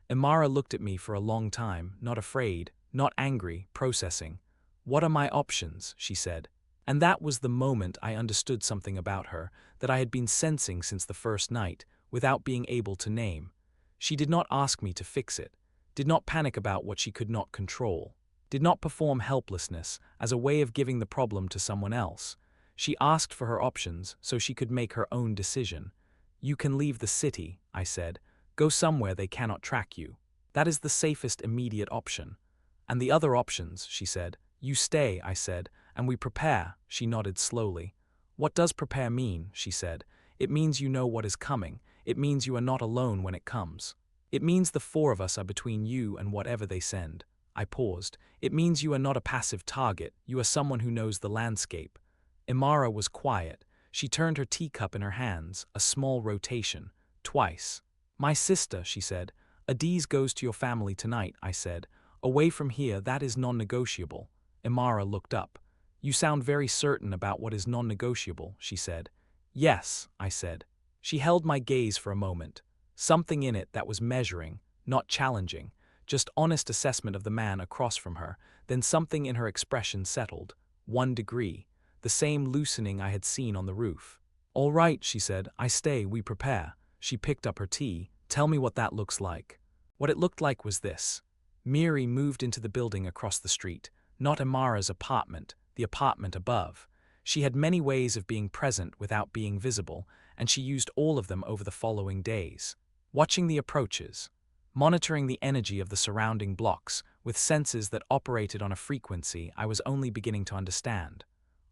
Imara looked at me for a long time, not afraid, not angry, processing. What are my options? She said. And that was the moment I understood something about her that I had been sensing since the first night, without being able to name. She did not ask me to fix it, did not panic about what she could not control, did not perform helplessness as a way of giving the problem to someone else. She asked for her options so she could make her own decision. You can leave the city, I said. Go somewhere they cannot track you. That is the safest immediate option. And the other options, she said. You stay, I said, and we prepare, she nodded slowly. What does prepare mean, she said. It means you know what is coming. It means you are not alone when it comes. It means the four of us are between you and whatever they send. I paused. It means you are not a passive target. You are someone who knows the landscape. Imara was quiet. She turned her teacup in her hands, a small rotation. Twice. My sister, she said. Adiz goes to your family tonight, I said. Away from here, that is non-negotiable. Imara looked up. You sound very certain about what is non-negotiable, she said. Yes, I said. She held my gaze for a moment. Something in it that was measuring, not challenging, just honest assessment of the man across from her, then something in her expression settled. 1 degree. The same loosening I had seen on the roof. All right, she said. I stay, we prepare. She picked up her tea. Tell me what that looks like. What it looked like was this. Miri moved into the building across the street. Not Imara's apartment, the apartment above. She had many ways of being present without being visible, and she used all of them over the following days. Watching the approaches, monitoring the energy of the surrounding blocks with senses that operated on a frequency I was only beginning to understand.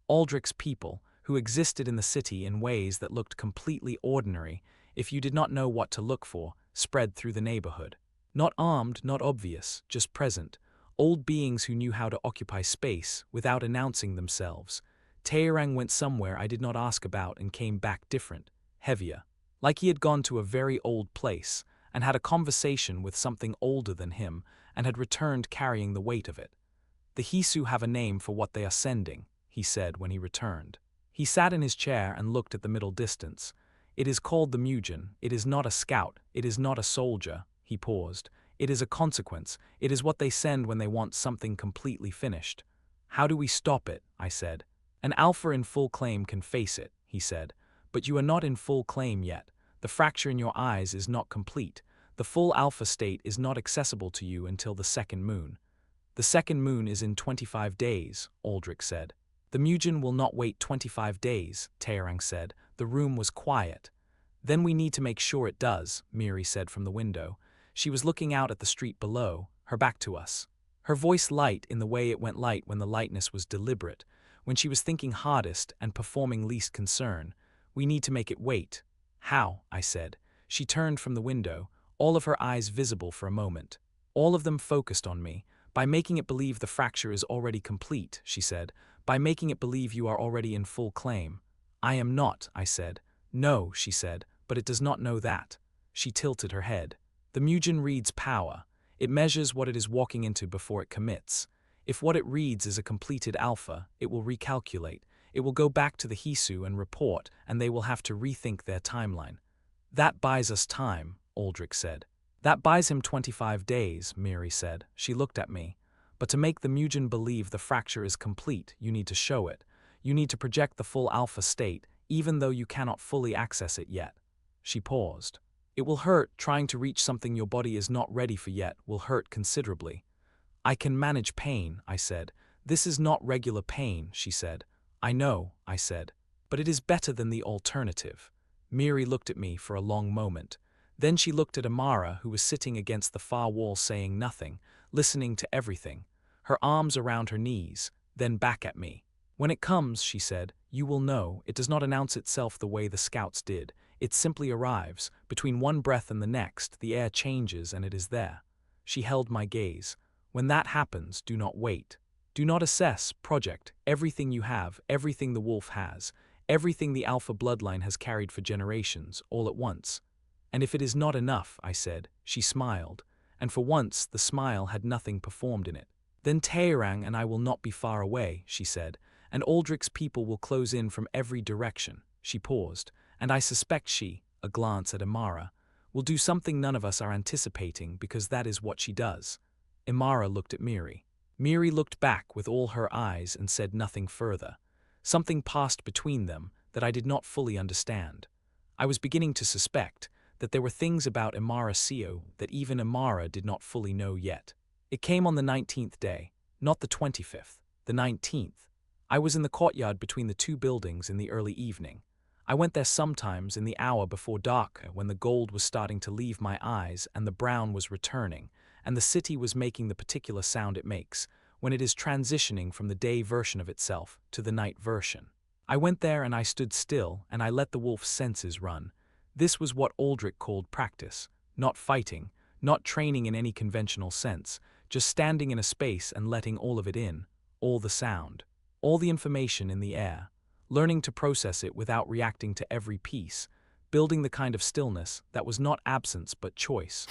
Aldrich's people, who existed in the city in ways that looked completely ordinary if you did not know what to look for, spread through the neighborhood. Not armed, not obvious, just present. Old beings who knew how to occupy space without announcing themselves. Teherang went somewhere I did not ask about and came back different, heavier. Like he had gone to a very old place and had a conversation with something older than him and had returned carrying the weight of it. The Hisu have a name for what they are sending, he said when he returned. He sat in his chair and looked at the middle distance. It is called the Mugen. It is not a scout. It is not a soldier. He paused. It is a consequence. It is what they send when they want something completely finished. How do we stop it? I said. An alpha in full claim can face it, he said. But you are not in full claim yet. The fracture in your eyes is not complete. The full alpha state is not accessible to you until the second moon. The second moon is in 25 days, Aldrich said. The Mujin will not wait 25 days, Taerang said. The room was quiet. Then we need to make sure it does, Miri said from the window. She was looking out at the street below, her back to us. Her voice light in the way it went light when the lightness was deliberate, when she was thinking hardest and performing least concern. We need to make it wait. How? I said. She turned from the window, all of her eyes visible for a moment. All of them focused on me. By making it believe the fracture is already complete, she said. By making it believe you are already in full claim. I am not, I said. No, she said, but it does not know that. She tilted her head. The Mujin reads power. It measures what it is walking into before it commits. If what it reads is a completed alpha, it will recalculate. It will go back to the Hisu and report, and they will have to rethink their timeline. That buys us time, Aldrich said. That buys him 25 days, Miri said. She looked at me. But to make the Mujin believe the fracture is complete, you need to show it. You need to project the full alpha state, even though you cannot fully access it yet. She paused. It will hurt. Trying to reach something your body is not ready for yet will hurt considerably. I can manage pain, I said. This is not regular pain, she said. I know, I said. But it is better than the alternative. Miri looked at me for a long moment. Then she looked at Amara, who was sitting against the far wall saying nothing, listening to everything, her arms around her knees, then back at me. When it comes, she said, you will know. It does not announce itself the way the scouts did. It simply arrives. Between one breath and the next, the air changes and it is there. She held my gaze. When that happens, do not wait. Do not assess, project, everything you have, everything the wolf has, everything the alpha bloodline has carried for generations, all at once. And if it is not enough, I said, she smiled, and for once the smile had nothing performed in it. Then Taerang and I will not be far away, she said, and Aldrich's people will close in from every direction. She paused, and I suspect she, a glance at Imara, will do something none of us are anticipating because that is what she does. Imara looked at Miri. Miri looked back with all her eyes and said nothing further. Something passed between them that I did not fully understand. I was beginning to suspect that there were things about Imara Seo that even Imara did not fully know yet. It came on the 19th day, not the 25th, the 19th. I was in the courtyard between the two buildings in the early evening. I went there sometimes in the hour before dark when the gold was starting to leave my eyes and the brown was returning, and the city was making the particular sound it makes when it is transitioning from the day version of itself to the night version. I went there and I stood still and I let the wolf's senses run. This was what Aldrich called practice, not fighting, not training in any conventional sense, just standing in a space and letting all of it in, all the sound, all the information in the air, learning to process it without reacting to every piece, building the kind of stillness that was not absence but choice.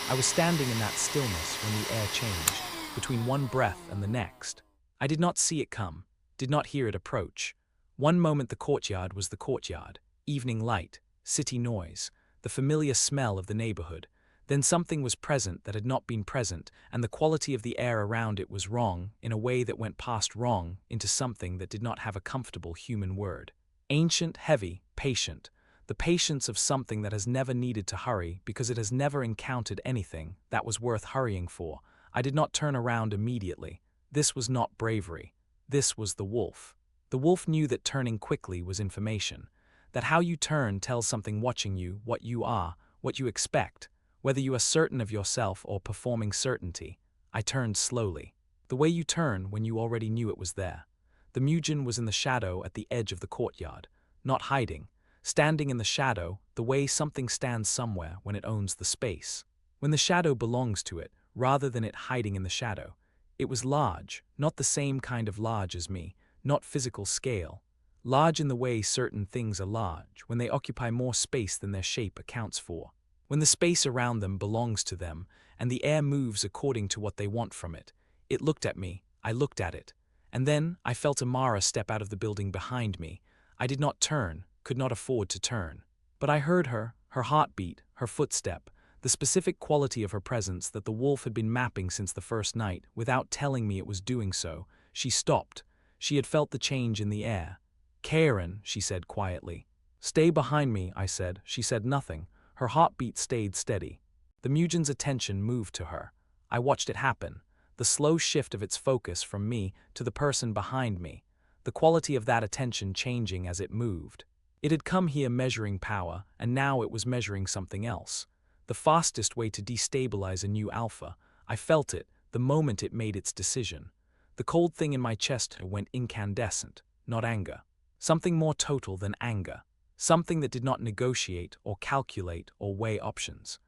I was standing in that stillness when the air changed, between one breath and the next. I did not see it come, did not hear it approach. One moment the courtyard was the courtyard, evening light, city noise, the familiar smell of the neighborhood. Then something was present that had not been present, and the quality of the air around it was wrong in a way that went past wrong into something that did not have a comfortable human word. Ancient, heavy, patient. The patience of something that has never needed to hurry because it has never encountered anything that was worth hurrying for. I did not turn around immediately. This was not bravery. This was the wolf. The wolf knew that turning quickly was information. That how you turn tells something watching you, what you are, what you expect, whether you are certain of yourself or performing certainty. I turned slowly. The way you turn when you already knew it was there. The Mujin was in the shadow at the edge of the courtyard, not hiding, standing in the shadow the way something stands somewhere when it owns the space. When the shadow belongs to it, rather than it hiding in the shadow. It was large, not the same kind of large as me, not physical scale. Large in the way certain things are large, when they occupy more space than their shape accounts for. When the space around them belongs to them, and the air moves according to what they want from it. It looked at me, I looked at it. And then I felt Amara step out of the building behind me. I did not turn, could not afford to turn. But I heard her heartbeat, her footstep, the specific quality of her presence that the wolf had been mapping since the first night, without telling me it was doing so. She stopped. She had felt the change in the air. Karen, she said quietly. Stay behind me, I said. She said nothing. Her heartbeat stayed steady. The Mujin's attention moved to her. I watched it happen. The slow shift of its focus from me to the person behind me. the quality of that attention changing as it moved. It had come here measuring power, and now it was measuring something else. The fastest way to destabilize a new alpha. I felt it, the moment it made its decision. The cold thing in my chest went incandescent, not anger. Something more total than anger. Something that did not negotiate or calculate or weigh options.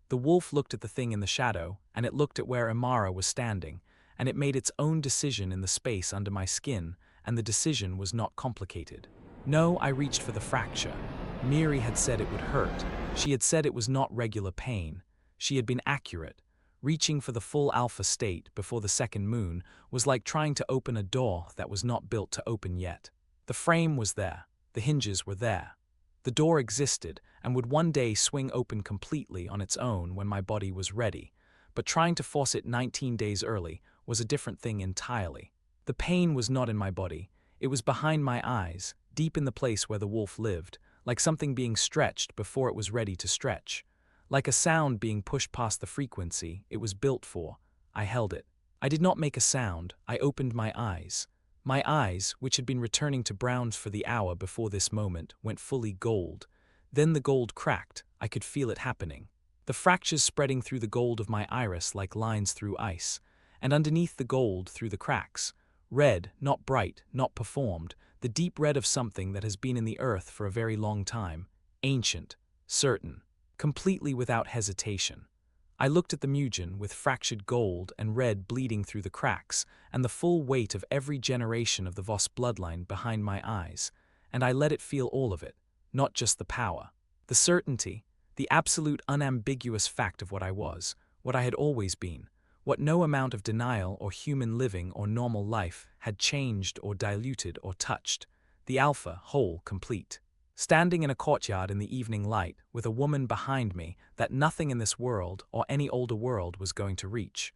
The wolf looked at the thing in the shadow, and it looked at where Amara was standing, and it made its own decision in the space under my skin, and the decision was not complicated. No, I reached for the fracture. Miri had said it would hurt. She had said it was not regular pain. She had been accurate. Reaching for the full alpha state before the second moon was like trying to open a door that was not built to open yet. The frame was there. The hinges were there. The door existed and would one day swing open completely on its own when my body was ready, but trying to force it 19 days early was a different thing entirely. The pain was not in my body. It was behind my eyes, deep in the place where the wolf lived, like something being stretched before it was ready to stretch. Like a sound being pushed past the frequency it was built for. I held it. I did not make a sound. I opened my eyes. My eyes, which had been returning to browns for the hour before this moment, went fully gold. Then the gold cracked. I could feel it happening. The fractures spreading through the gold of my iris like lines through ice, and underneath the gold through the cracks. Red, not bright, not performed, the deep red of something that has been in the earth for a very long time, ancient, certain, completely without hesitation. I looked at the Mugen with fractured gold and red bleeding through the cracks, and the full weight of every generation of the Voss bloodline behind my eyes, and I let it feel all of it, not just the power. The certainty, the absolute unambiguous fact of what I was, what I had always been, what no amount of denial or human living or normal life had changed or diluted or touched, the alpha, whole, complete. Standing in a courtyard in the evening light, with a woman behind me that nothing in this world or any older world was going to reach.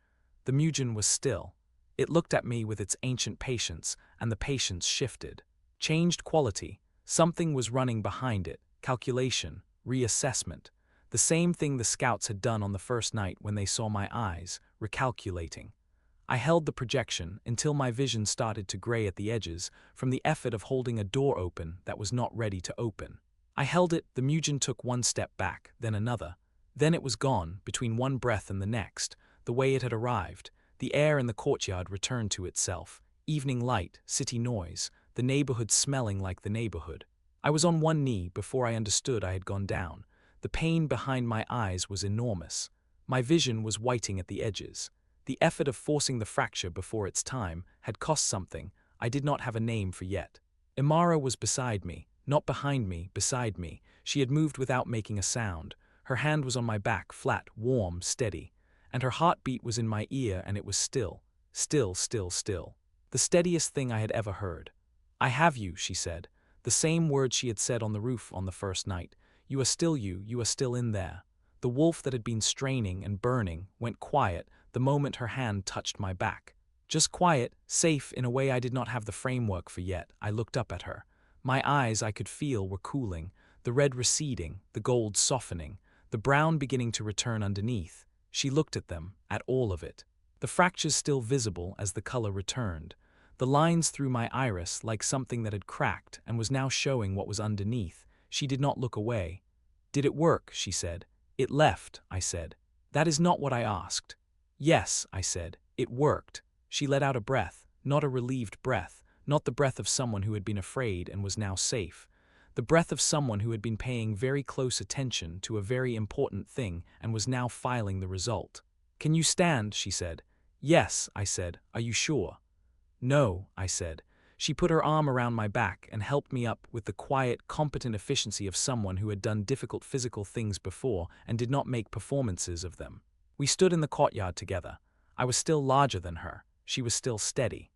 The Mugen was still. It looked at me with its ancient patience, and the patience shifted. Changed quality. Something was running behind it. Calculation. Reassessment. The same thing the scouts had done on the first night when they saw my eyes, recalculating. I held the projection until my vision started to gray at the edges from the effort of holding a door open that was not ready to open. I held it, the Mugen took one step back, then another. Then it was gone, between one breath and the next, the way it had arrived. The air in the courtyard returned to itself. Evening light, city noise, the neighborhood smelling like the neighborhood. I was on one knee before I understood I had gone down. The pain behind my eyes was enormous. My vision was whiting at the edges. The effort of forcing the fracture before its time had cost something I did not have a name for yet. Imara was beside me, not behind me, beside me. She had moved without making a sound. Her hand was on my back, flat, warm, steady. And her heartbeat was in my ear, and it was still. Still, still, still. The steadiest thing I had ever heard. "I have you," she said. The same words she had said on the roof on the first night. "You are still you are still in there." The wolf that had been straining and burning went quiet the moment her hand touched my back. Just quiet, safe in a way I did not have the framework for yet. I looked up at her. My eyes, I could feel, were cooling, the red receding, the gold softening, the brown beginning to return underneath. She looked at them, at all of it. The fractures still visible as the color returned. The lines through my iris like something that had cracked and was now showing what was underneath. She did not look away. "Did it work?" she said. "It left," I said. "That is not what I asked." "Yes," I said, "it worked." She let out a breath, not a relieved breath, not the breath of someone who had been afraid and was now safe. The breath of someone who had been paying very close attention to a very important thing and was now filing the result. "Can you stand?" she said. "Yes," I said. "Are you sure?" "No," I said. She put her arm around my back and helped me up with the quiet, competent efficiency of someone who had done difficult physical things before and did not make performances of them. We stood in the courtyard together. I was still larger than her. She was still steady.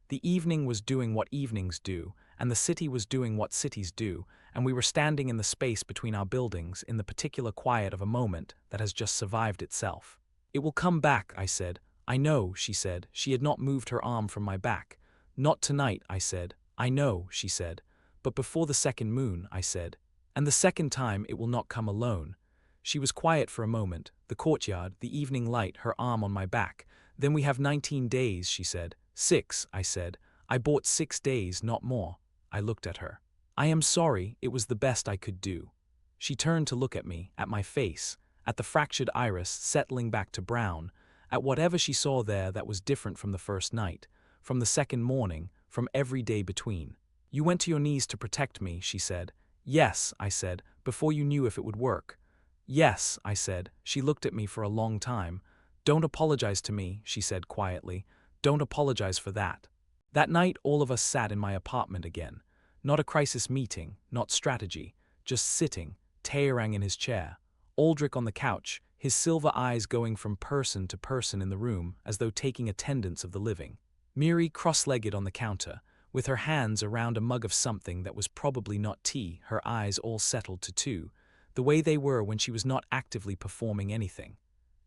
The evening was doing what evenings do, and the city was doing what cities do, and we were standing in the space between our buildings in the particular quiet of a moment that has just survived itself. "It will come back," I said. "I know," she said. She had not moved her arm from my back. "Not tonight," I said. "I know," she said. "But before the second moon," I said. "And the second time it will not come alone." She was quiet for a moment, the courtyard, the evening light, her arm on my back. "Then we have 19 days," she said. "6," I said. I bought 6 days, not more. I looked at her. I am sorry, it was the best I could do. She turned to look at me, at my face, at the fractured iris settling back to brown, at whatever she saw there that was different from the first night, from the second morning, from every day between. You went to your knees to protect me, she said. Yes, I said, before you knew if it would work. Yes, I said. She looked at me for a long time. Don't apologize to me, she said quietly. Don't apologize for that. That night all of us sat in my apartment again. Not a crisis meeting, not strategy, just sitting, Taerang in his chair, Aldrich on the couch, his silver eyes going from person to person in the room as though taking attendance of the living. Miri cross-legged on the counter, with her hands around a mug of something that was probably not tea, her eyes all settled to two, the way they were when she was not actively performing anything.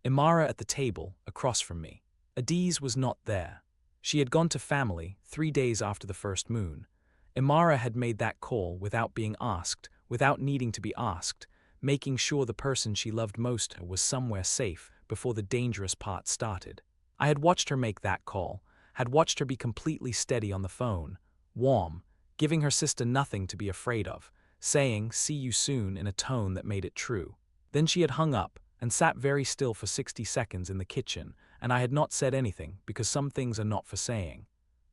Imara at the table, across from me. Adiz was not there. She had gone to family 3 days after the first moon. Imara had made that call without being asked, without needing to be asked, making sure the person she loved most was somewhere safe before the dangerous part started. I had watched her make that call, had watched her be completely steady on the phone, warm, giving her sister nothing to be afraid of, saying, "See you soon," in a tone that made it true. Then she had hung up and sat very still for 60 seconds in the kitchen, and I had not said anything because some things are not for saying.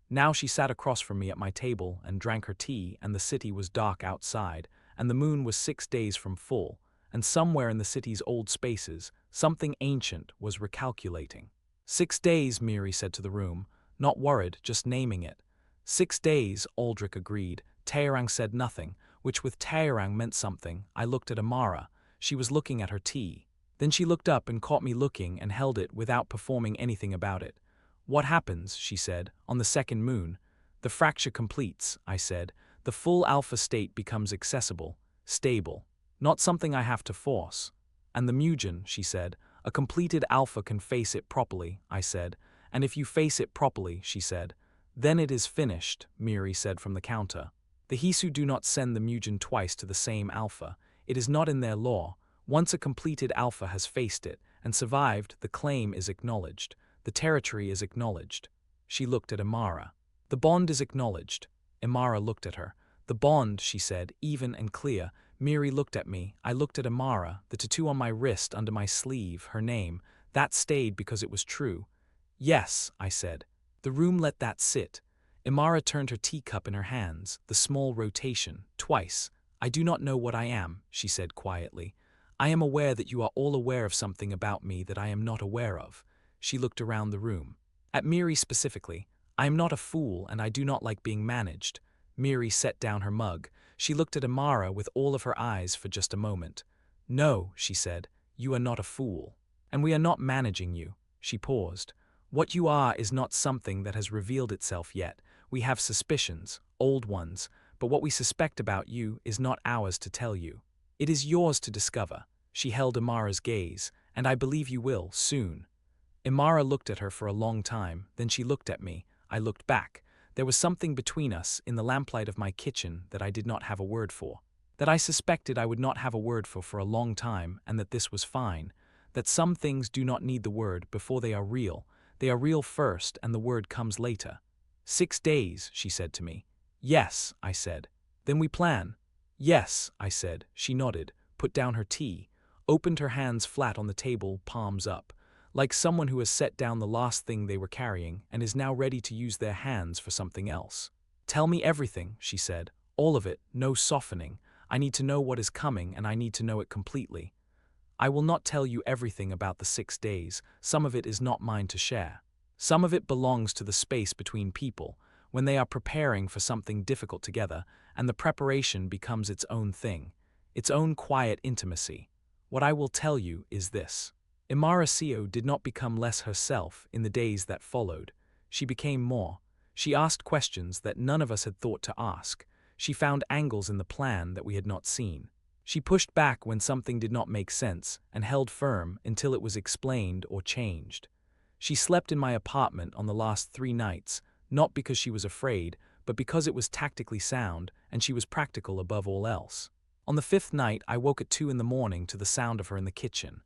Now she sat across from me at my table and drank her tea, and the city was dark outside, and the moon was 6 days from full, and somewhere in the city's old spaces, something ancient was recalculating. 6 days, Miri said to the room, not worried, just naming it. 6 days, Aldrich agreed. Taerang said nothing, which with Taerang meant something. I looked at Amara. She was looking at her tea. Then she looked up and caught me looking and held it without performing anything about it. What happens, she said, on the second moon? The fracture completes, I said. The full alpha state becomes accessible, stable, not something I have to force. And the Mugen, she said, a completed alpha can face it properly, I said. And if you face it properly, she said, then it is finished, Miri said from the counter. The Hisu do not send the Mugen twice to the same alpha. It is not in their law. Once a completed alpha has faced it and survived, the claim is acknowledged. The territory is acknowledged. She looked at Imara. The bond is acknowledged. Imara looked at her. The bond, she said, even and clear. Miri looked at me. I looked at Imara, the tattoo on my wrist under my sleeve, her name. That stayed because it was true. Yes, I said. The room let that sit. Imara turned her teacup in her hands, the small rotation, twice. I do not know what I am, she said quietly. I am aware that you are all aware of something about me that I am not aware of. She looked around the room. At Miri specifically. I am not a fool and I do not like being managed. Miri set down her mug. She looked at Imara with all of her eyes for just a moment. No, she said, you are not a fool. And we are not managing you. She paused. What you are is not something that has revealed itself yet. We have suspicions, old ones, but what we suspect about you is not ours to tell you. It is yours to discover. She held Imara's gaze, and I believe you will, soon. Imara looked at her for a long time, then she looked at me. I looked back. There was something between us in the lamplight of my kitchen that I did not have a word for. That I suspected I would not have a word for a long time, and that this was fine. That some things do not need the word before they are real. They are real first, and the word comes later. 6 days, she said to me. Yes, I said. Then we plan. Yes, I said. She nodded, put down her tea, opened her hands flat on the table, palms up, like someone who has set down the last thing they were carrying and is now ready to use their hands for something else. Tell me everything, she said. All of it, no softening. I need to know what is coming, and I need to know it completely. I will not tell you everything about the 6 days. Some of it is not mine to share. Some of it belongs to the space between people, when they are preparing for something difficult together, and the preparation becomes its own thing, its own quiet intimacy. What I will tell you is this. Imara Seo did not become less herself in the days that followed. She became more. She asked questions that none of us had thought to ask. She found angles in the plan that we had not seen. She pushed back when something did not make sense and held firm until it was explained or changed. She slept in my apartment on the last 3 nights, not because she was afraid, but because it was tactically sound and she was practical above all else. On the 5th night, I woke at 2 in the morning to the sound of her in the kitchen.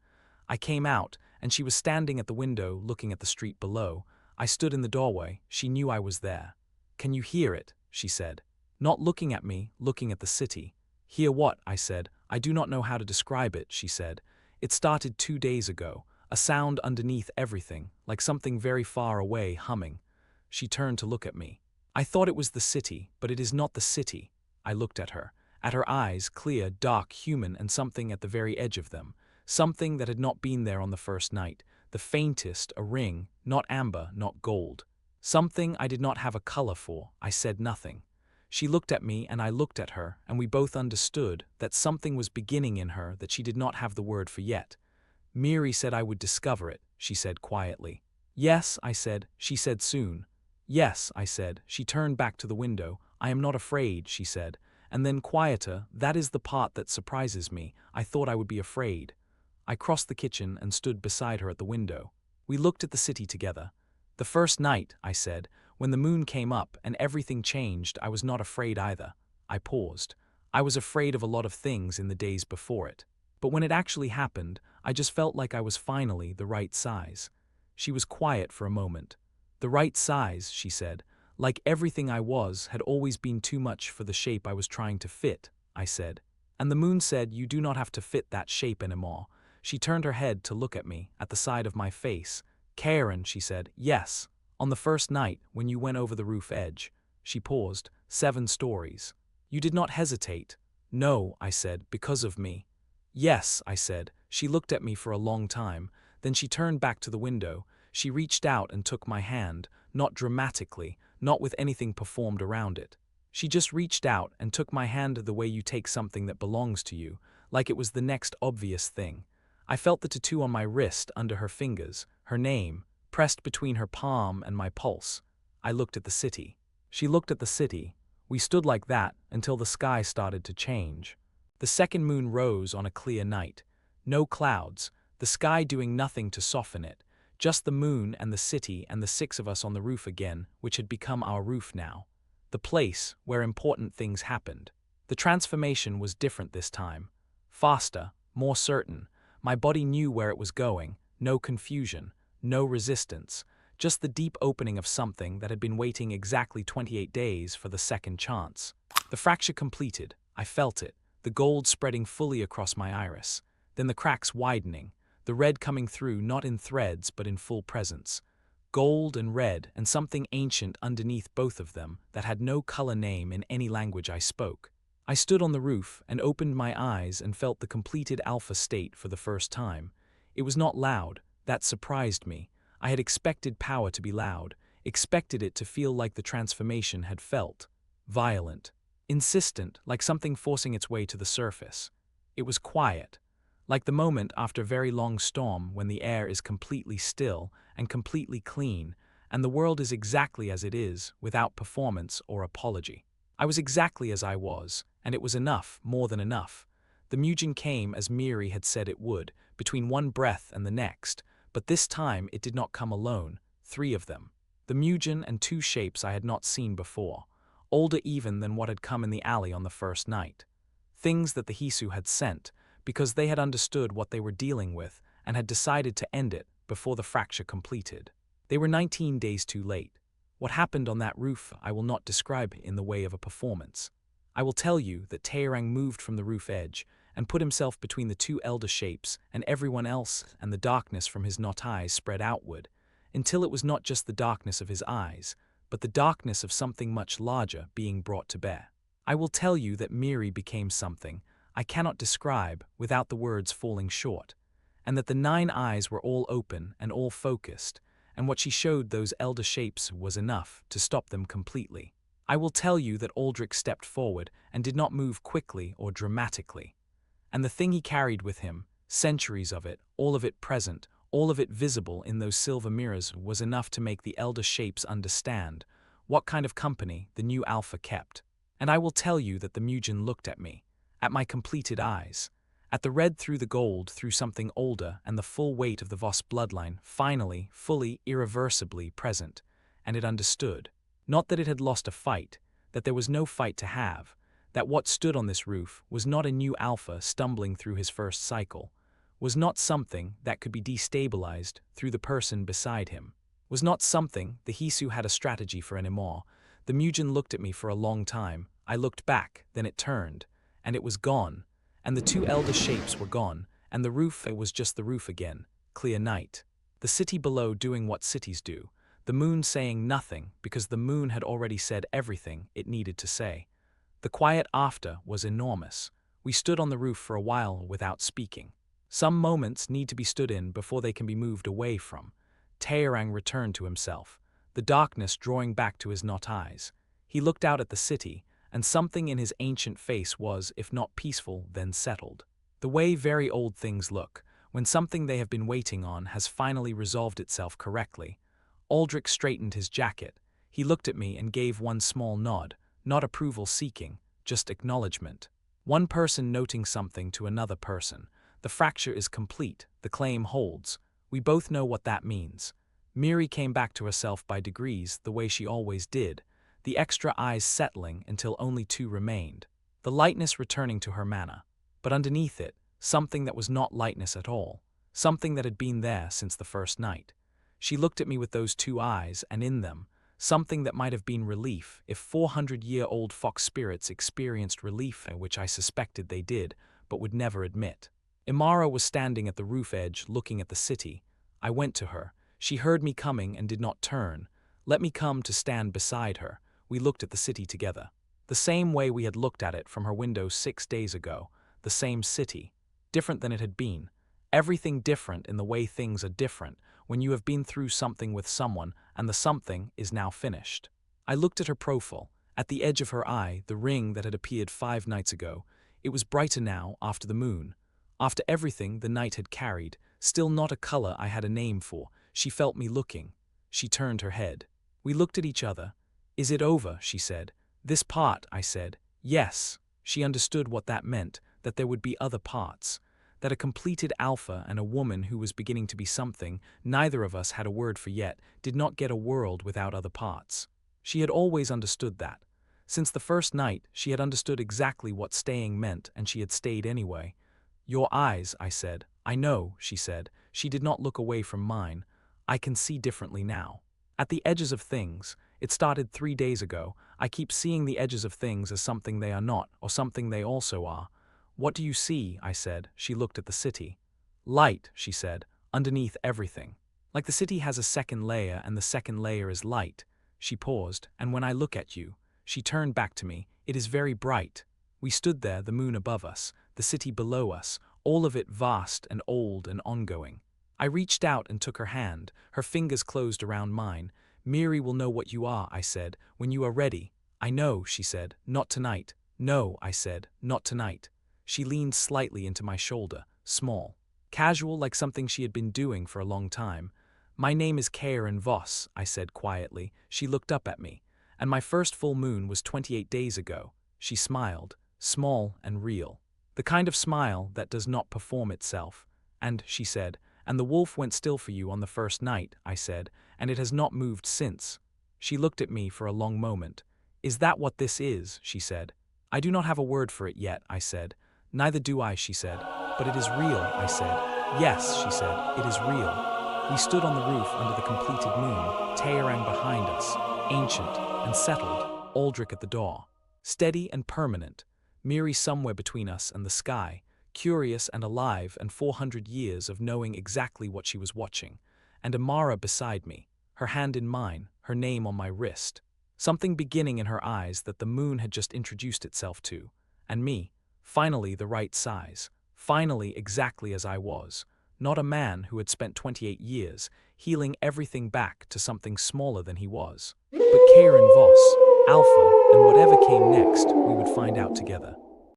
I came out, and she was standing at the window looking at the street below. I stood in the doorway. She knew I was there. Can you hear it? She said. Not looking at me, looking at the city. Hear what? I said. I do not know how to describe it, she said. It started 2 days ago, a sound underneath everything, like something very far away humming. She turned to look at me. I thought it was the city, but it is not the city. I looked at her eyes, clear, dark, human, and something at the very edge of them. Something that had not been there on the first night. The faintest, a ring, not amber, not gold. Something I did not have a color for. I said nothing. She looked at me and I looked at her, and we both understood that something was beginning in her that she did not have the word for yet. Miri said I would discover it, she said quietly. Yes, I said. She said soon. Yes, I said. She turned back to the window. I am not afraid, she said. And then quieter, that is the part that surprises me. I thought I would be afraid. I crossed the kitchen and stood beside her at the window. We looked at the city together. The first night, I said, when the moon came up and everything changed, I was not afraid either. I paused. I was afraid of a lot of things in the days before it. But when it actually happened, I just felt like I was finally the right size. She was quiet for a moment. The right size, she said. Like everything I was had always been too much for the shape I was trying to fit, I said. And the moon said, you do not have to fit that shape anymore. She turned her head to look at me, at the side of my face. Karen, she said, yes. On the first night, when you went over the roof edge. She paused. 7 stories. You did not hesitate. No, I said, because of me. Yes, I said. She looked at me for a long time. Then she turned back to the window. She reached out and took my hand, not dramatically, not with anything performed around it. She just reached out and took my hand the way you take something that belongs to you, like it was the next obvious thing. I felt the tattoo on my wrist under her fingers, her name, pressed between her palm and my pulse. I looked at the city. She looked at the city. We stood like that until the sky started to change. The second moon rose on a clear night. No clouds, the sky doing nothing to soften it. Just the moon and the city and the 6 of us on the roof again, which had become our roof now. The place where important things happened. The transformation was different this time. Faster, more certain. My body knew where it was going. No confusion, no resistance. Just the deep opening of something that had been waiting exactly 28 days for the second chance. The fracture completed. I felt it, the gold spreading fully across my iris. Then the cracks widening. The red coming through not in threads but in full presence. Gold and red and something ancient underneath both of them that had no color name in any language I spoke. I stood on the roof and opened my eyes and felt the completed alpha state for the first time. It was not loud. That surprised me. I had expected power to be loud, expected it to feel like the transformation had felt. Violent. Insistent, like something forcing its way to the surface. It was quiet. Like the moment after a very long storm when the air is completely still and completely clean, and the world is exactly as it is, without performance or apology. I was exactly as I was, and it was enough, more than enough. The Mugen came as Miri had said it would, between one breath and the next, but this time it did not come alone, 3 of them. The Mugen and 2 shapes I had not seen before, older even than what had come in the alley on the first night. Things that the Hisu had sent, because they had understood what they were dealing with and had decided to end it before the fracture completed. They were 19 days too late. What happened on that roof I will not describe in the way of a performance. I will tell you that Taerang moved from the roof edge and put himself between the 2 elder shapes and everyone else, and the darkness from his not eyes spread outward, until it was not just the darkness of his eyes, but the darkness of something much larger being brought to bear. I will tell you that Miri became something I cannot describe without the words falling short, and that the 9 eyes were all open and all focused, and what she showed those elder shapes was enough to stop them completely. I will tell you that Aldrich stepped forward and did not move quickly or dramatically. And the thing he carried with him, centuries of it, all of it present, all of it visible in those silver mirrors, was enough to make the elder shapes understand what kind of company the new Alpha kept. And I will tell you that the Mugen looked at me, at my completed eyes, at the red through the gold through something older and the full weight of the Voss bloodline finally, fully, irreversibly present, and it understood. Not that it had lost a fight, that there was no fight to have, that what stood on this roof was not a new Alpha stumbling through his first cycle, was not something that could be destabilized through the person beside him, was not something the Hisu had a strategy for anymore, The Mugen looked at me for a long time. I looked back, then it turned, and it was gone. And the two elder shapes were gone, and the roof, it was just the roof again. Clear night. The city below doing what cities do. The moon saying nothing, because the moon had already said everything it needed to say. The quiet after was enormous. We stood on the roof for a while without speaking. Some moments need to be stood in before they can be moved away from. Taerang returned to himself, the darkness drawing back to his not eyes. He looked out at the city, and something in his ancient face was, if not peaceful, then settled. The way very old things look, when something they have been waiting on has finally resolved itself correctly. Aldrich straightened his jacket. He looked at me and gave one small nod, not approval seeking, just acknowledgement. One person noting something to another person. The fracture is complete, the claim holds. We both know what that means. Miri came back to herself by degrees, the way she always did, the extra eyes settling until only two remained. The lightness returning to her manner. But underneath it, something that was not lightness at all. Something that had been there since the first night. She looked at me with those two eyes, and in them, something that might have been relief if 400-year-old fox spirits experienced relief, which I suspected they did, but would never admit. Imara was standing at the roof edge looking at the city. I went to her. She heard me coming and did not turn. Let me come to stand beside her. We looked at the city together. The same way we had looked at it from her window 6 days ago. The same city. Different than it had been. Everything different in the way things are different when you have been through something with someone and the something is now finished. I looked at her profile. At the edge of her eye, the ring that had appeared 5 nights ago. It was brighter now after the moon. After everything the night had carried, still not a color I had a name for. She felt me looking. She turned her head. We looked at each other. Is it over? She said. This part, I said. Yes. She understood what that meant, that there would be other parts. That a completed alpha and a woman who was beginning to be something neither of us had a word for yet did not get a world without other parts. She had always understood that. Since the first night, she had understood exactly what staying meant, and she had stayed anyway. Your eyes, I said. I know, she said. She did not look away from mine. I can see differently now. At the edges of things, it started 3 days ago. I keep seeing the edges of things as something they are not, or something they also are. What do you see? I said. She looked at the city. Light, she said, underneath everything. Like the city has a second layer and the second layer is light. She paused, and when I look at you, she turned back to me. It is very bright. We stood there, the moon above us, the city below us, all of it vast and old and ongoing. I reached out and took her hand. Her fingers closed around mine. Miri will know what you are, I said, when you are ready. I know, she said, not tonight. No, I said, not tonight. She leaned slightly into my shoulder, small, casual, like something she had been doing for a long time. My name is Karen Voss, I said quietly. She looked up at me. And my first full moon was 28 days ago. She smiled, small and real. The kind of smile that does not perform itself. And, she said, and the wolf went still for you on the first night, I said, and it has not moved since. She looked at me for a long moment. Is that what this is? She said. I do not have a word for it yet, I said. Neither do I, she said. But it is real, I said. Yes, she said, it is real. We stood on the roof under the completed moon, Taerang behind us, ancient and settled, Aldrich at the door. Steady and permanent, Miri somewhere between us and the sky, curious and alive, and 400 years of knowing exactly what she was watching. And Imara beside me, her hand in mine, her name on my wrist. Something beginning in her eyes that the moon had just introduced itself to. And me, finally the right size, finally exactly as I was. Not a man who had spent 28 years healing everything back to something smaller than he was. But Karen Voss, Alpha, and whatever came next, we would find out together.